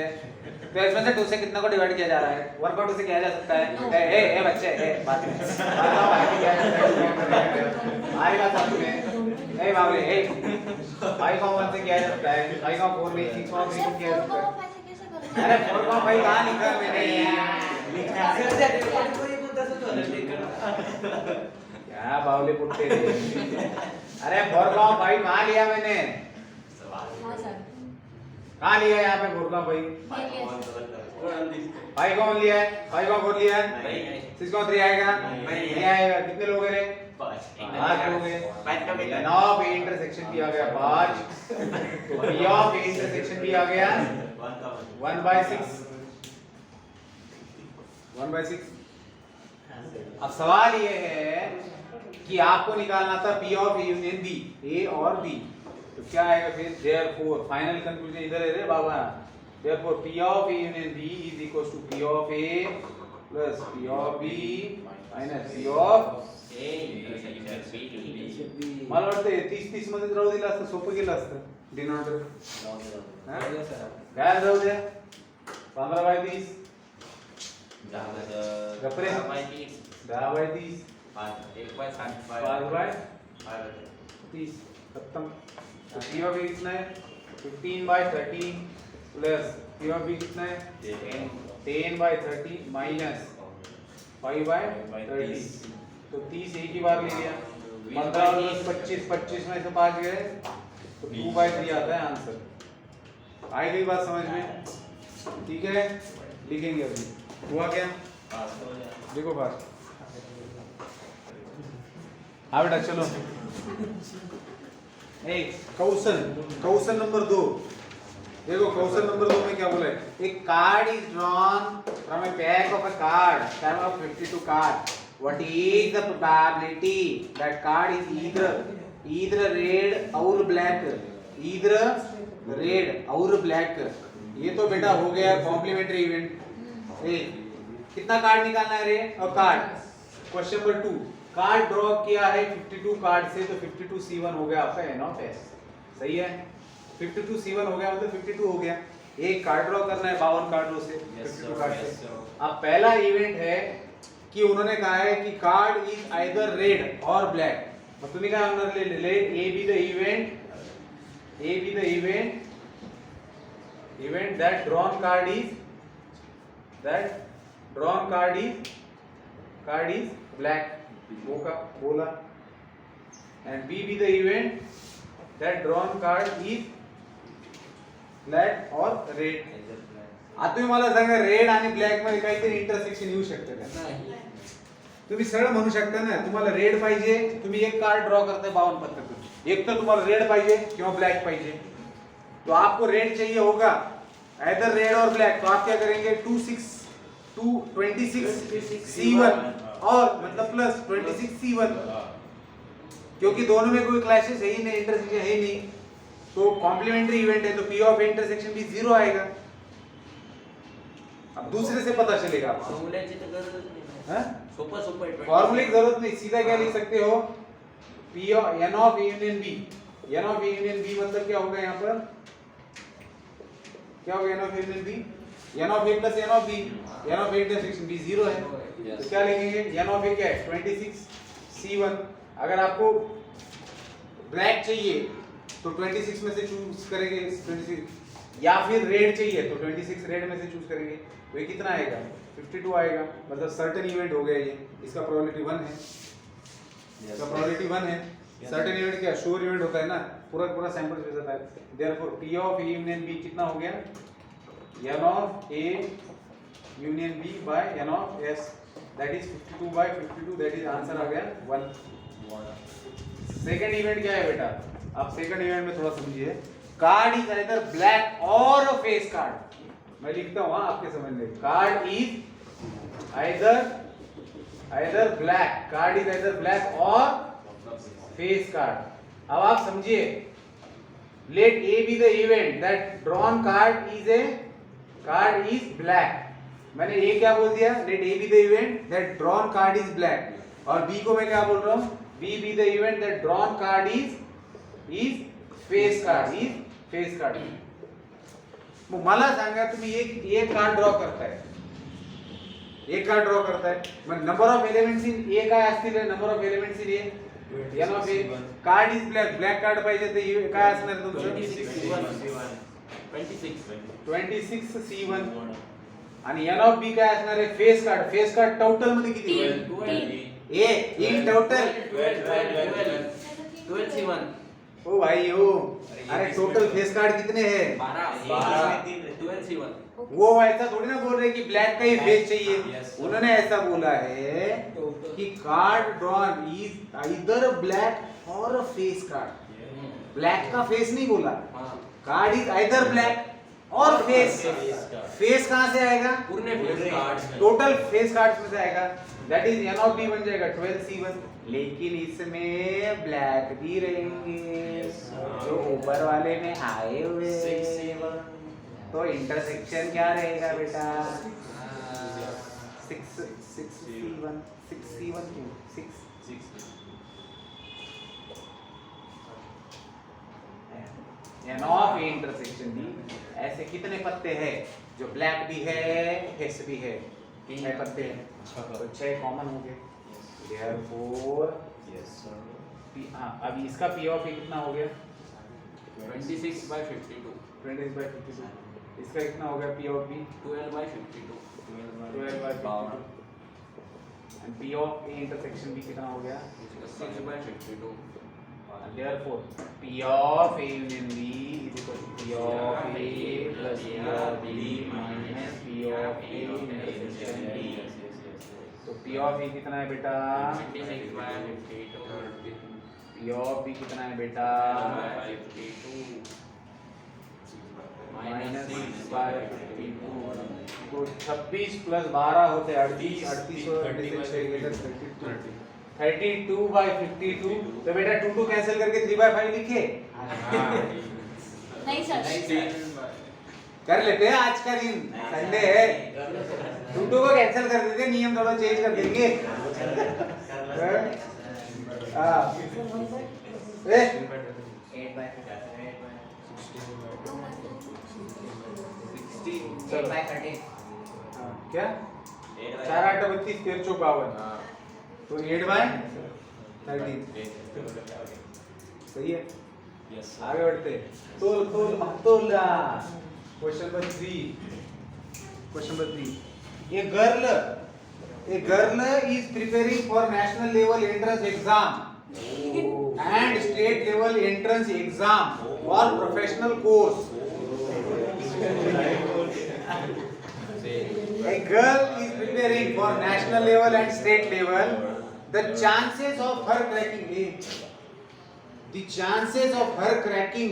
तो इसमें से 2 से कितना को डिवाइड किया जा रहा है 1,2 से किया जा सकता है No. ए बच्चे ए बात में बताओ बाकी क्या है आएगा साथ में ए बाबले ए 5,1 से किया जा सकता है 5,4 नहीं 6,3 से किया जा सकता है अरे 4,5 कहाँ लिखा है मैंने क्या बावले पुट्टे रे अरे 4,5 कहाँ लिया मैंने हाँ सर कहाँ लिया यहाँ पे 4,5 5 कौन लिया है 5,4 लिया है नहीं 6,3 आएगा नहीं। नहीं आएगा कितने लोग हैं 5 लोग हैं नौ पे इंटरसेक्शन भी आ गया 5 तो पी ऑफ इंटरसेक्शन भी आ गया 1/6 1/6 अब सवाल ये है कि आपको निकालना था P of A union B A और B तो क्या आएगा फिर therefore फाइनल कंक्लूजन इधर है रे बाबा therefore P of A union B is equals to P of A plus P of B minus P of मला वाटतं 30 मध्ये राहू दिलं असतं सोपं गेलं असतं डिनॉमिनेटर काय जाऊ द्या 15/30 गप्रे 10/30 5/30 खत्म P of A कितना है 15/30 प्लस P of B कितना है 10/30 माइनस 5/30 तो 30 एक ही बार ले लिया 15 और 10 25 में से 5 गए तो 2/3 आता है आंसर आई गई बात समझ में ठीक है लिखेंगे अभी हुआ क्या देखो बात हाँ बेटा चलो क्वेश्चन नंबर 2 देखो क्वेश्चन नंबर 2 में क्या बोला है एक card is drawn from A pack of a card time of 52 card what is the probability that card is either red और ब्लैक either रेड और ब्लैक ये तो बेटा हो गया कॉम्प्लीमेंट्री इवेंट ए कितना कार्ड निकालना है रे और card question number 2 card draw किया है 52 कार्ड से तो 52C1 हो गया आपका N ऑफ S सही है 52C1 हो गया मतलब 52 हो गया एक कार्ड ड्रॉ करना है 52 कार्डों से 52 कार्ड से अब पहला इवेंट है कि उन्होंने कहा है कि कार्ड इज आइदर रेड और ब्लैक और तुम्हें कहा उन्होंने let A be the event that drawn card is black बोला and B be the event that drawn card is black or red आता तुम्ही मला सांगा रेड आणि ब्लॅक मध्ये काहीतरी इंटरसेक्शन येऊ शकतं का तुम्ही सरळ म्हणू शकता ना तुम्हाला रेड पाहिजे तुम्ही एक कार्ड ड्रॉ करते 52 पत्ते एक तर तुम्हाला रेड पाहिजे किंवा ब्लैक पाहिजे तो आपको रेड चाहिए होगा either रेड और ब्लैक तो आप क्या करेंगे 26C1 और मतलब प्लस 26C1 क्योंकि दोनों में कोई क्लैशेस है ही नहीं इंटरसेक्शन है ही नहीं तो कॉम्प्लीमेंट्री इवेंट है तो P ऑफ इंटरसेक्शन भी 0 आएगा अब दूसरे से पता चलेगा फॉर्मूल्याची तर गरजच नाही हैं सोपं सोपं आहे फॉर्मूले की जरूरत नहीं सीधा क्या लिख सकते हो P of N of A union B N of A union B मतलब क्या होगा यहाँ पर क्या होगा N of A union B N of A plus N of B N of A intersection B 0 है तो क्या लिखेंगे N ऑफ A क्या है 26C1 अगर आपको ब्लैक चाहिए तो 26 में से चूज करेंगे 26 या फिर रेड चाहिए तो 26 रेड में से चूज करेंगे तो ये कितना आएगा 52 आएगा मतलब सर्टेन इवेंट हो गया ये इसका प्रोबेबिलिटी 1 है इसका प्रोबेबिलिटी 1 है सर्टेन इवेंट क्या श्योर इवेंट होता है ना पूरा सैंपल भेजा जाता है therefore P of A union B कितना हो गया N of A union B by N of S that is 52 by 52 that is answer आ गया 1 सेकंड इवेंट क्या है बेटा आप सेकंड इवेंट में थोड़ा समझिए। कार्ड इज आइदर ब्लैक और फेस कार्ड। मैं लिखता हूँ आपके समझ में। Card is either black, card is either black और फेस कार्ड। अब आप समझिए, let A be the event that drawn card is black. मैंने ए क्या बोल दिया? Let A be the event that drawn card is black. और B को मैं क्या बोल रहा हूँ? B be the event that drawn card is face card. मग मला सांगा, तुम्ही एक कार्ड ड्रॉ करताय, एक कार्ड ड्रॉ करताय, मग number of elements in A काय असतील? Number of elements in A N of A. Card is black card पाहिजे तर काय असणार तुमचं? 26 C1 आणि एन ऑफ बी काय असणार आहे? फेस कार्ड टोटल मध्ये किती? ए इन टोटल 12 C1। ओ भाई ओ, अरे टोटल फेस कार्ड कितने हैं? 12 C1। वो ऐसा थोड़ी ना बोल रहे कि ब्लैक का ही फेस चाहिए। Yes. उन्होंने ऐसा बोला है कि card drawn is either black और फेस कार्ड। ब्लैक का फेस नहीं बोला, कार्ड इज आइदर ब्लैक और फेस। फेस कहाँ से आएगा? पूर्ण face card. Total face card में से आएगा। That is N of B बन जाएगा 12 C1। लेकिन इसमें ब्लैक भी रहेंगे जो ऊपर वाले में आए हुए। तो इंटरसेक्शन क्या रहेगा बेटा? 6C1 N of A intersection B. ऐसे कितने पत्ते हैं जो ब्लैक भी है फेस भी है? 6 पत्ते हैं, तो 6 कॉमन हो गए। Therefore, हाँ, अब इसका P of A कितना हो गया? 26/52। 20/52। इसका कितना हो गया P of B? 12/52। 12/52। and P of A intersection B कितना हो गया? 6/52। Therefore, P of A union B is equal to P of A plus P of B minus P of A intersection B। तो P of A कितना है बेटा? 26/52। P of B कितना है बेटा? 52 माइनस 6/52। तो 26 प्लस 12 होते हैं 38 और 32/52। तो बेटा 2 कैंसिल करके 3/5 लिखे। नहीं सर, कर लेते हैं, आज का दिन संडे है। 2 को कैंसिल कर देते, नियम थोड़ा चेंज कर देंगे। क्या 4 8 32 13 चौक 52। तो 8/13 सही है। आगे बढ़ते हैं। तोल question number 3। A girl is preparing for national level entrance exam and state level entrance exam for professional course. A girl is preparing for national level and state level. The chances of her cracking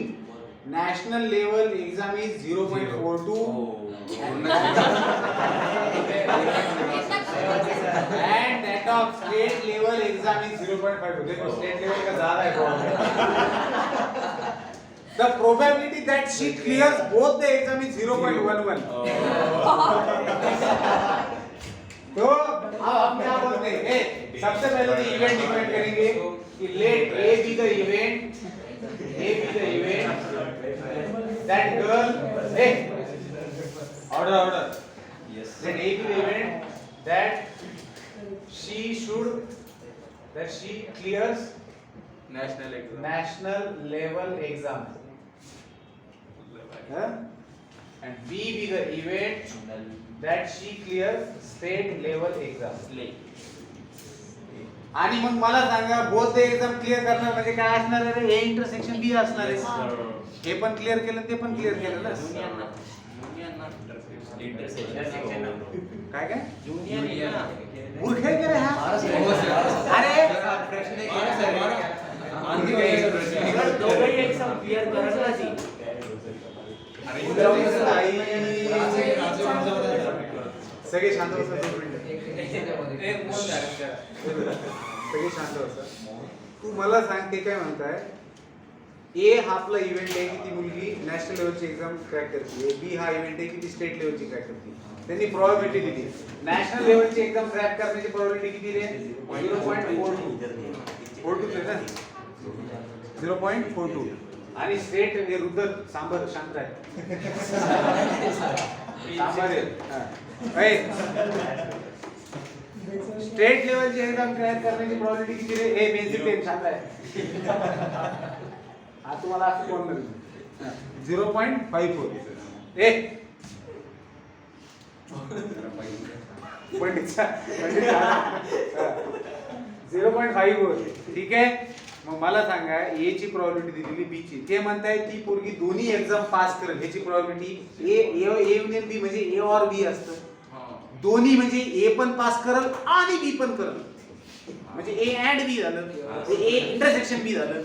national level exam is 0.42 and that of state level exam is 0.52. देखो state level का ज़्यादा है। The probability that she clears both the exam is 0.11. तो अब हम क्या बोलते हैं? सबसे पहले तो इवेंट डिफाइन करेंगे कि let A be the event that girl, order. Let A be the event that she clears national level exam. And B be the event that she clears state level exam. आणि मग मला सांगा both exam clear करणार म्हणजे काय असणार आहे? हे intersection B असणार आहे। हे पण क्लिअर केलं, ते पण क्लिअर केलं ना। काय मूर्ख आहे का रे हा? अरे दोघंही एक्झाम क्लिअर करत ना ती. सगळे शांत बसा 2 मिनिटं. एक बोल सगळे शांत बसा. तू मला सांग ते काय म्हणताय ए हा आपला इव्हेंट आहे की ती मुलगी नॅशनल लेवलची एक्झाम क्रॅक करते, बी हा इव्हेंट आहे की ती स्टेट लेवलची क्रॅक करते. त्यांनी प्रोबॅबिलिटी दिली. नॅशनल लेवलची एक्झाम क्रॅक करण्याची प्रोबॅबिलिटी किती रे 0.42 आहे ना 0.42 आणि स्टेट हे रुद्र सांबर शांत आहे सांबर आहे. स्टेट लेवलची एक्झाम क्रॅक करण्याची प्रोबॅबिलिटी किती रे ए बेसिक टेन शांत आहे हा तुम्हाला असं कोण नाही 0.54 ए पंडितचा 0.54 ठीक आहे. मग मला सांगा ए ची प्रोबॅबिलिटी दिलेली बी ची. ते म्हणताय ती पोरगी दोन्ही एक्झाम पास करेल ह्याची प्रोबॅबिलिटी ए युनियन बी म्हणजे ए और बी असतं. दोन्ही म्हणजे ए पण पास करल आणि बी पण करल म्हणजे ए अँड बी झालं ए इंटरसेक्शन बी झालं.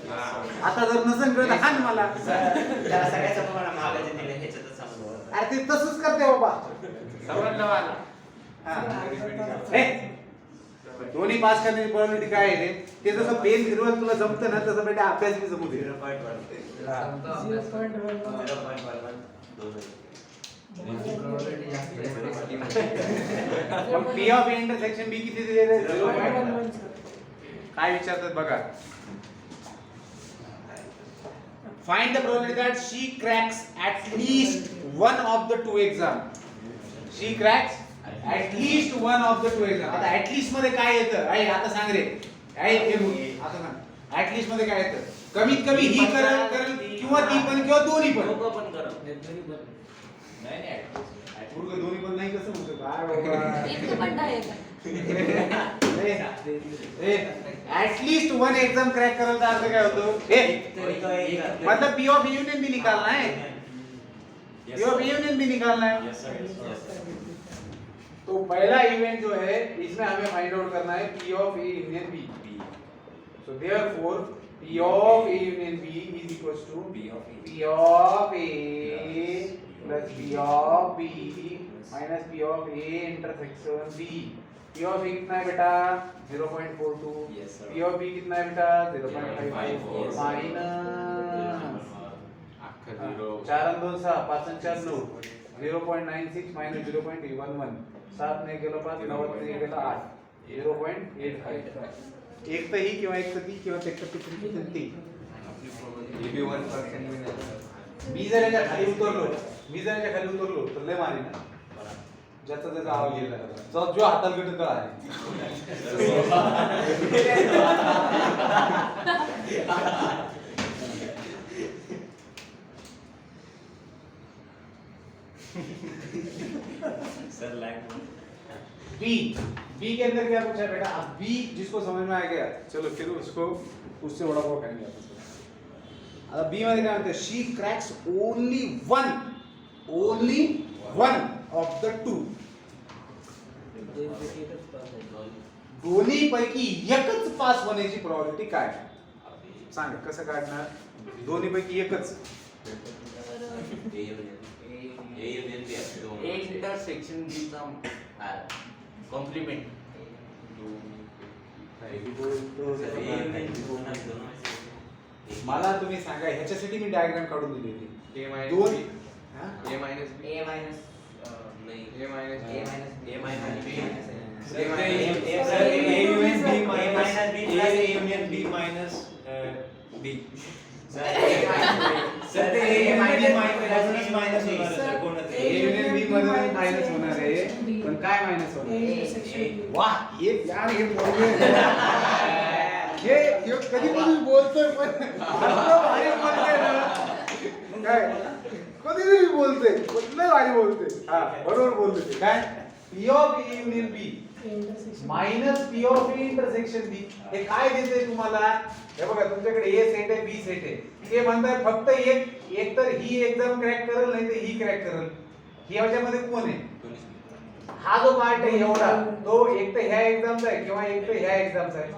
आता जर नसेल कळत हा ना मला अरे ते तसंच करते बाबा समजलं मला. दोन्ही पास करण्याची प्रोबॅबिलिटी काय आहे रे ते जसं पेन फिरवल तुला जमतं ना तसं बेटा अभ्यास बी जमू दे. पी ऑफ इंटरसेक्शन बी किती दिले रे 0.1 काय विचारतात बघा. Find the probability that she cracks at least one of the two exam. She cracks at least one of the two exam. आता ॲट लीस्ट मध्ये काय येतं आहे आता सांग रे आता सांग ॲट लीस्ट मध्ये काय येतं. कमीत कमी ही करेल किंवा ती पण किंवा दोन्ही पण. दोघं पण करत. पूर्ण दोन्ही पण नाही कसं म्हणतो काय बाबा एटलीस्ट वन एग्जाम क्रैक करल तर अर्थ काय होतो मतलब पी ऑफ यूनियन भी निकालना है पी ऑफ यूनियन भी निकालना है. तो पहला इवेंट जो है इसमें हमें फाइंड आउट करना है P of A union B. So therefore P of A union B is equals to P of A plus P of B minus P of A intersection B. P of A कितना है बेटा 0.42. Yes, sir. P of B कितना है बेटा 0.54 minus 4 and 2 6 5 and 4 9 0.96 minus 0.11 7 ने गेला 5 9 ने गेला 8 0.85. एक तर ही किंवा एक तर ती किंवा एक तर ती ये भी 1% में नहीं. मी जर याच्या खाली उतरलो तर लय मारी ना ज्याचा त्याचा आवाज गेला जो हाताला घेतो तो आहे. Sir lag. बी के अंदर क्या पूछा बेटा. अब बी जिसको समझ में आ गया चलो फिर उसको उससे बड़ा वो करेंगे अपन. आता बी मध्ये काय म्हणते she cracks only one of the two. दोन्ही पैकी एकच पास होण्याची प्रोबॅबिलिटी काय सांग कसं काढणार. दोन्ही पैकी एकच इंटरसेक्शन बी चा कॉम्प्लिमेंट. मला तुम्ही सांगा ह्याच्यासाठी मी डायग्राम काढून दिली होती. दोन A minus B. A minus नहीं. A minus B. A minus B. A minus B. Sir, A union B minus A union B minus B. Sir, A union B minus होणार आहे कोणाचं? ए युनियन बी मध्ये minus होणार आहे पण काय minus होणार आहे. वाह ये यार हे बोलले हे कधी बोलतोय पण भारी बोलतोय ना काय कधी बोलते कुठलं भारी बोलते. हा बरोबर बोलते ते काय P of A union B minus P of A intersection B हे काय देते तुम्हाला. हे बघा तुमच्याकडे ए सेट आहे बी सेट आहे ते म्हणतात फक्त एक तर ही एक्झाम क्रॅक करेल नाही तर ही क्रॅक करेल. ही याच्यामध्ये कोण आहे हा जो पार्ट आहे एवढा तो एक तर ह्या एक्झामचा आहे किंवा एक तर ह्या एक्झामचा आहे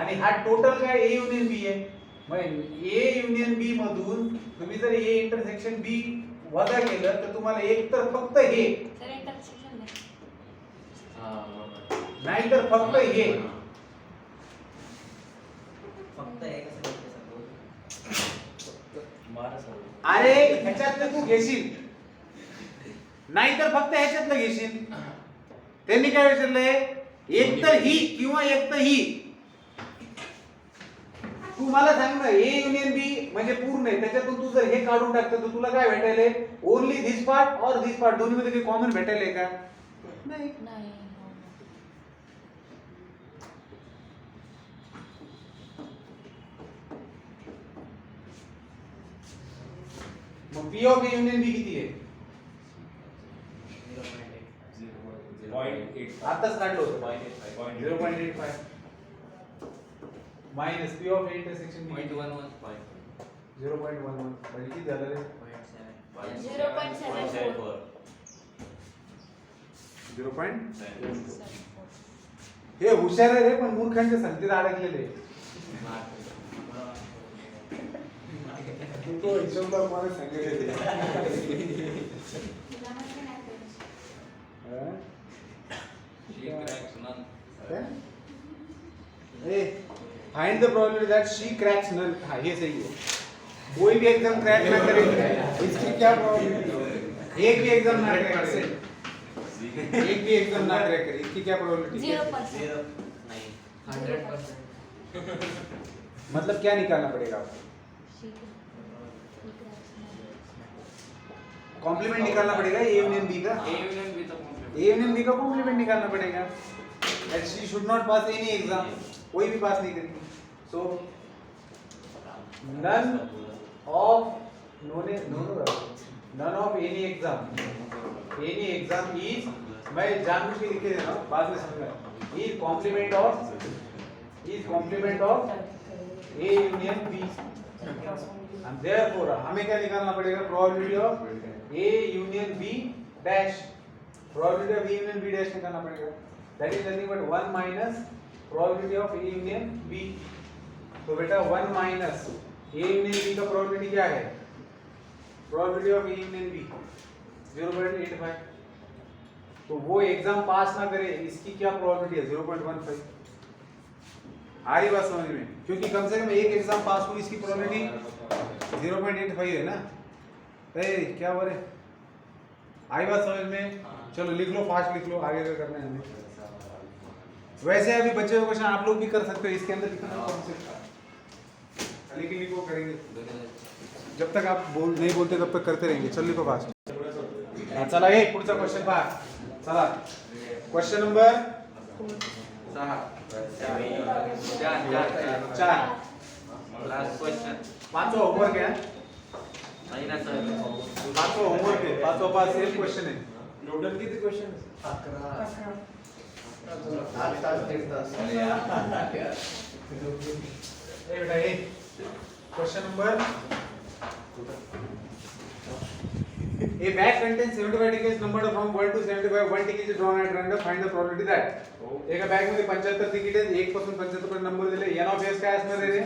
आणि हा टोटल काय ए युनियन बी आहे. मग ए युनियन बी मधून तुम्ही जर ए इंटरसेक्शन बी वजा केलं तर तुम्हाला एक तर फक्त हे तर इंटरसेक्शन नाही. नाही तर फक्त हे फक्त एक अरे ह्याच्यातलं तू घेशील नाही तर फक्त ह्याच्यातलं घेशील. त्यांनी काय विचारलंय एक तर ही किंवा एक तर ही. तू मला सांग ना ए युनियन बी म्हणजे पूर्ण आहे त्याच्यातून तू जर हे काढून टाकतं तर तुला काय भेटायलंय ओनली धिस पार्ट और धिस पार्ट दोन्ही मध्ये काही कॉमन भेटायलंय का नाही. नाही. मग P of A union B किती आहे 0.8 आताच काढलं होतं 0.85 minus P of A intersection B 0.11 म्हणजे किती झालं रे 0.74. 0.74 हे हुशार आहे रे पण मूर्खांच्या संगतीत अडकलेले तो हिशोबला मला सांगितले find the probability that she cracks none. हाँ ये सही है. कोई भी एग्जाम क्रैक ना करे इसकी क्या प्रोबेबिलिटी. एक भी एग्जाम ना क्रैक करे एक भी एग्जाम ना क्रैक करे इसकी क्या प्रोबेबिलिटी है 0%. 100%. मतलब क्या निकालना पड़ेगा आपको कॉम्प्लीमेंट निकालना पड़ेगा ए यूनियन बी का ए यूनियन बी का कॉम्प्लीमेंट निकालना पड़ेगा that she should not pass any exam. कोई भी पास नहीं करेगी. So none of none of any exam is मैं जानबूझ के लिख के दे रहा हूं बाद में समझना is complement of A union B and therefore हमें क्या निकालना पड़ेगा probability of A union B dash. Probability of A union B dash निकालना पड़ेगा that is nothing but 1 minus probability of A union B. तो बेटा 1 माइनस ए यूनियन बी का probability क्या है probability of A union B 0.85. तो वो exam पास ना करे इसकी क्या प्रोबेबिलिटी है 0.15. आ रही बात समझ में क्योंकि कम से कम एक एग्जाम पास हुई इसकी प्रोबेबिलिटी 0.85 है ना. ए क्या हो रहा है आई बात समझ में. चलो लिख लो फास्ट लिख लो आगे क्या करना है हमें. वैसे अभी बच्चे का क्वेश्चन आप लोग भी कर सकते हो इसके अंदर लिखना लेकिन लिखो करेंगे जब तक आप नहीं बोलते तब तक करते रहेंगे. चल लिखो फास्ट. चला हे पुढचा क्वेश्चन पहा. चला क्वेश्चन नंबर 4 लास्ट क्वेश्चन. पांचवा होमवर्क है नाही ना सर पांचवा होमवर्क है पांचवा पास सेम क्वेश्चन है. टोटल किती क्वेश्चन 11 बेटा ये question number A bag contains 75 tickets numbered from 1 to 75. One ticket is drawn at random. Find the probability that एका बॅग मध्ये 75 तिकीट आहेत 1 पासून 75 पर्यंत नंबर दिले. n ऑफ s काय असणार आहे रे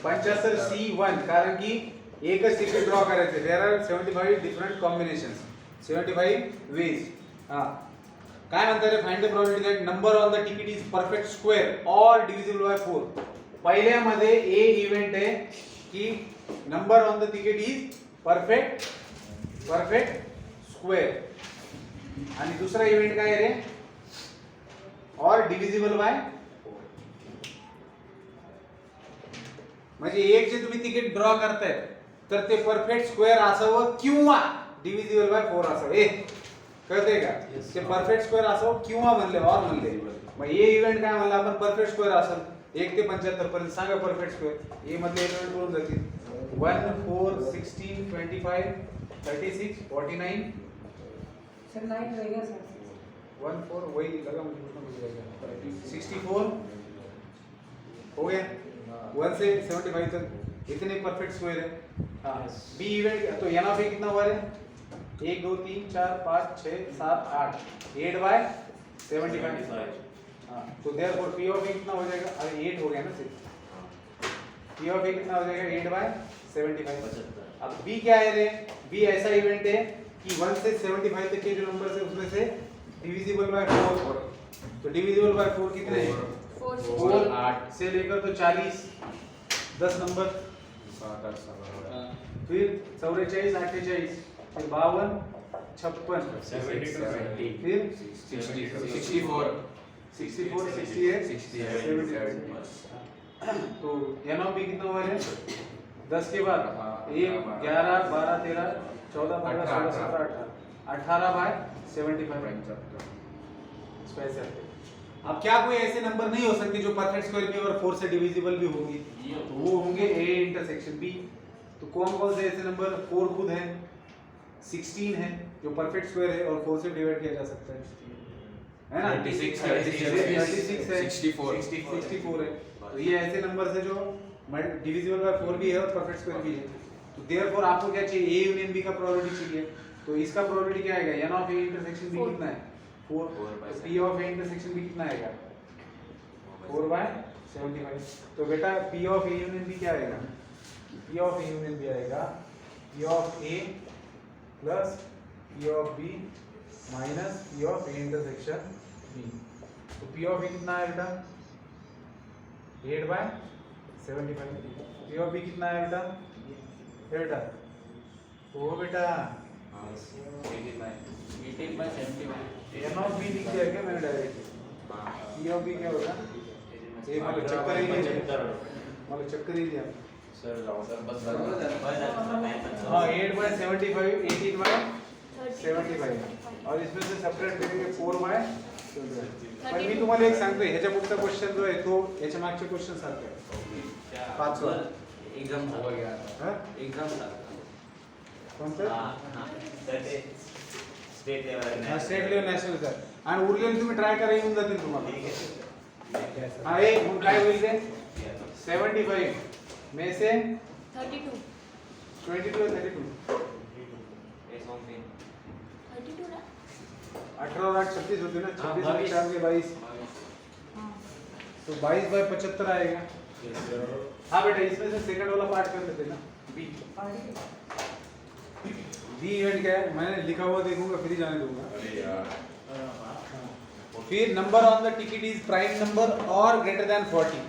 75 c1 कारण की एकच तिकीट ड्रॉ करायचे. There are 75 different combinations 75 ways. हां काय म्हणतात रे find the probability that number on the ticket is perfect square और डिव्हिजिबल बाय 4. पहिल्या मध्ये ए इव्हेंट आहे की number on the ticket is perfect square आणि दुसरा इव्हेंट काय रे और डिव्हिजिबल बाय म्हणजे एक जे तुम्ही तिकीट ड्रॉ करताय तर ते परफेक्ट स्क्वेअर असावं किंवा डिव्हिजिबल बाय 4 असावं. ए कळतंय का ते परफेक्ट स्क्वेअर असावं किंवा म्हणले और म्हणले. मग ए इव्हेंट काय म्हणलं आपण परफेक्ट स्क्वेअर असेल 1 ते 75 पर्यंत सांगा परफेक्ट स्क्वेअर. ए मधले इव्हेंट करून जातील 1 4 16 25 36 49 सर 9 रहेगा सर 1 4 वही लगा मुझे कुछ ना कुछ रहेगा 64 हो गया 1 से 75 तक इतने परफेक्ट स्क्वायर है. हाँ बी इवेंट तो एन ऑफ ए कितना हुआ रे 1 2 3 4 5 6 7 8 8 बाय 75. हाँ तो देयरफॉर पी ऑफ ए कितना हो जाएगा. अरे 8 हो गया ना सिर्फ P of A कितना हो जाएगा 8/75। अब B क्या है रे? B ऐसा इवेंट है कि 1 से 75 तक के जो नंबर्स है उसमें से डिविजिबल बाय 4, तो डिविजिबल बाय 4 कितने हैं? 4 8 से लेकर तो 40 10 नंबर, 7 8 7 फिर 44 48, फिर 52 56, 70 फिर 64 64 68 70। तो n ऑफ b कितना हुआ है? 10 के बाद हाँ, 1 11 12 13 14 15 16 17 18/75। स्पेशल। अब क्या कोई ऐसे नंबर नहीं हो सकते जो परफेक्ट स्क्वायर भी और 4 से डिविजिबल भी होंगे, तो वो होंगे a इंटरसेक्शन b। तो कौन कौन से ऐसे नंबर? 4 खुद है, 16 है जो परफेक्ट स्क्वायर है और 4 से डिवाइड किया जा सकता है ना? 36 36 है, 64 64 है। तो ये ऐसे नंबर है जो डिविजिबल बाय 4 भी है और परफेक्ट स्क्वायर भी है। तो देयरफॉर आपको क्या चाहिए? a यूनियन b का प्रोबेबिलिटी चाहिए। तो इसका प्रोबेबिलिटी क्या आएगा? n of a intersection b कितना है? 4। तो p of a intersection b कितना आएगा? 4/75। तो बेटा p of a union b क्या आएगा? p of a union b आएगा p of a plus p of b minus p of a intersection b। तो p ऑफ a कितना है बेटा? 8/75। p ऑफ b कितना है बेटा? ये बेटा ओ बेटा 18/71। n ऑफ b लिख दिया क्या मैंने डायरेक्ट? p ऑफ b क्या होगा? ये मतलब चक्कर ही नहीं है, मतलब चक्कर ही नहीं है। हाँ 8/75 18/75 और इसमें से सेपरेट करेंगे 4/25। पण मी तुम्हाला एक सांगतोय ह्याच्या पुढचा क्वेश्चन जो आहे तो ह्याच्या मागचे क्वेश्चन सारखे आहे। 5 वर एग्जाम हो गया हां एग्जाम कोणतं? स्टेट लेवल हा स्टेट लेवल नॅशनल सर आणि उरलेले तुम्ही ट्राय करा येऊन जातील तुम्हाला। हा एक मग काय होईल ते 75 में से 32 22 और 32 32 ना 18 और 8 36 होते ना, 26 और 4 के 22, हाँ तो 22/75 आएगा। हाँ बेटा इसमें से सेकंड वाला पार्ट कर लेते ना बी। बी इवेंट क्या है मैंने लिखा हुआ देखूंगा फिर ही जाने दूंगा। अरे यार फिर number on the ticket is prime number और ग्रेटर देन 40।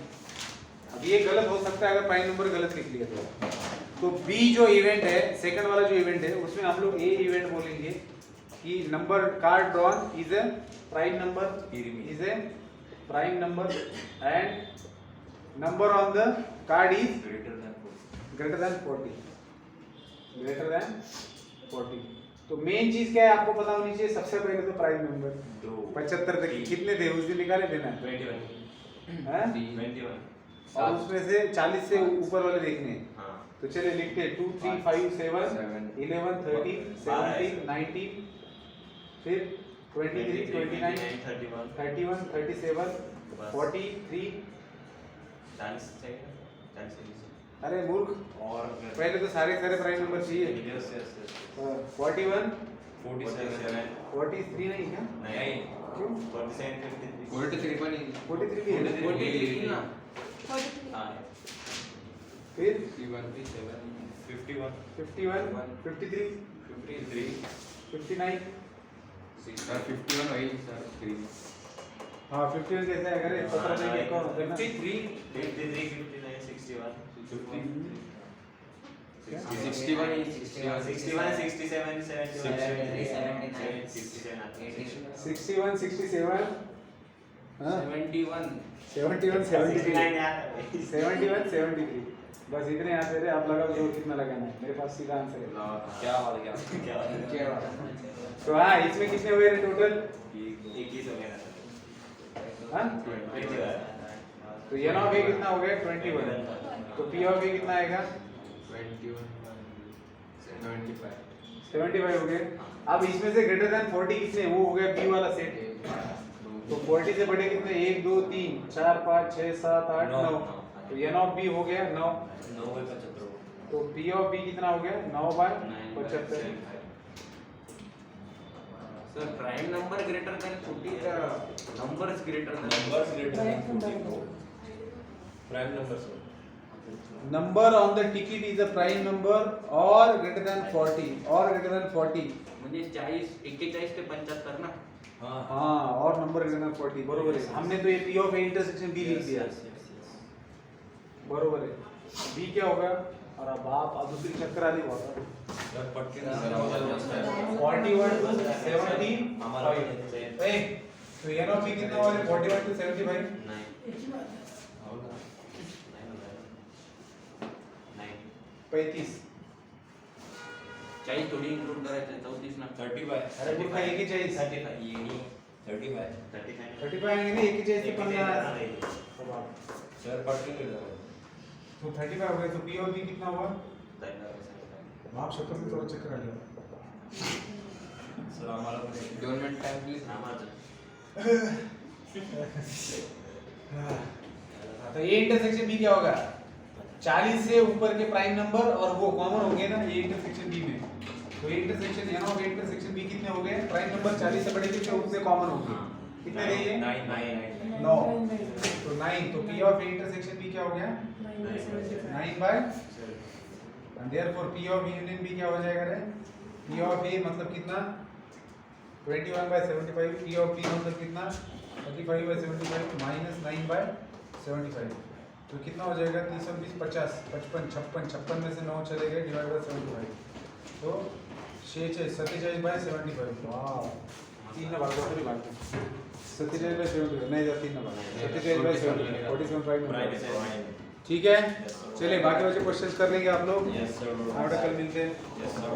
अब ये गलत हो सकता है अगर प्राइम नंबर गलत लिख लिया तो बी जो इवेंट है सेकंड वाला जो इवेंट है उसमें हम लोग ए इवेंट बोलेंगे कि number card drawn is a prime number and number on the card is greater than 40। तो मेन चीज क्या है आपको पता होनी चाहिए सबसे पहले तो प्राइम नंबर 75 तक कितने थे उस दिन निकाले थे ना, हैं? 21 और उसमें से 40 से ऊपर वाले देखने हैं। तो चलिए लिखते हैं 2 3 5 7 11 13 17 19 फिर 23 29 31 37 43। अरे मूर्ख और पहले तो सारे प्राइम नंबर चाहिए। 41 43 नहीं क्या? क्यों? 43 पण 43 भी है। 43 ना 43 फिर 51 51 51 53 59 सर 51 वही सर 3 हाँ 51 कैसे है अगर 17 से एक और होता है ना 53 59 61 61 61 67 61 67 हाँ 71 71 73 बस इतने आते थे। आप लगाओ जोर कितना लगाना है, मेरे पास सीधा आंसर है। क्या वाला क्या तो हाँ इसमें कितने हुए थे टोटल? 21 हो गया हाँ तो n ऑफ a कितना हो गया 21। तो p ऑफ a कितना आएगा 75 हो गए। अब इसमें से ग्रेटर देन 40 कितने वो हो गया b वाला सेट। तो 40 से बड़े कितने 1 2 3 4 5 6 7 8 9। तो n ऑफ b हो गया 9। 9/75 तो p ऑफ b कितना हो गया 9/75। Sir prime number greater than 40 का numbers greater than numbers greater than 44 prime numbers number on the ticket is a prime number और ग्रेटर देन 40 और ग्रेटर देन 40 म्हणजे 41 ते 75 ना. हाँ और नंबर ग्रेटर देन 40 बरोबर है. हमने तो ये P of A intersection B लिख दिया. बरोबर है. B क्या होगा? और बाप अब दूसरी चक्कर आली होगा. 41 to 70 ए तो n ऑफ B कितना होगा? 41 to 75 35. 40 थोडी इन्क्लूड करायचं 34 ना. 35 अरे पुन्हा एक ही चाहिए. 35 35 आएंगे ना एक ही चाहिए 50. सर पटकन ले जाओ. तो 35 हो गए तो P और B कितना हुआ? माफ शक्ल में थोड़ा चक्कर आ गया. सर आम्हाला पण 2 मिनिट टाइम प्लीज. तो ये इंटरसेक्शन B क्या होगा? 40 से ऊपर के प्राइम नंबर और वो कॉमन होंगे ना ये इंटरसेक्शन B में. तो ये intersection n of intersection B कितने हो गए? प्राइम नंबर 40 से बड़े कितने उनसे कॉमन होंगे. कितने थे ये? 9 9. तो 9 तो P ऑफ इंटरसेक्शन B क्या हो गया? 9 bye and therefore P of union B क्या हो जाएगा रे? P of A मतलब कितना? 21 by 75. P of B मतलब कितना? 35 by 75 minus 9 by 75. तो कितना हो जाएगा? 30 और 20 50 55 56 में से 9 चले गए डिवाइड बाय 75. तो 47 by 75. वाह 3 ना भाग दो तो नहीं भागते. 47 by 75 नहीं जा 3 ना भाग. 47 by 75 47 प्राइम. ठीक है चलिए बाकी बचे क्वेश्चंस कर लेंगे आप लोग. Yes sir. आगे कल मिलते हैं. Yes sir.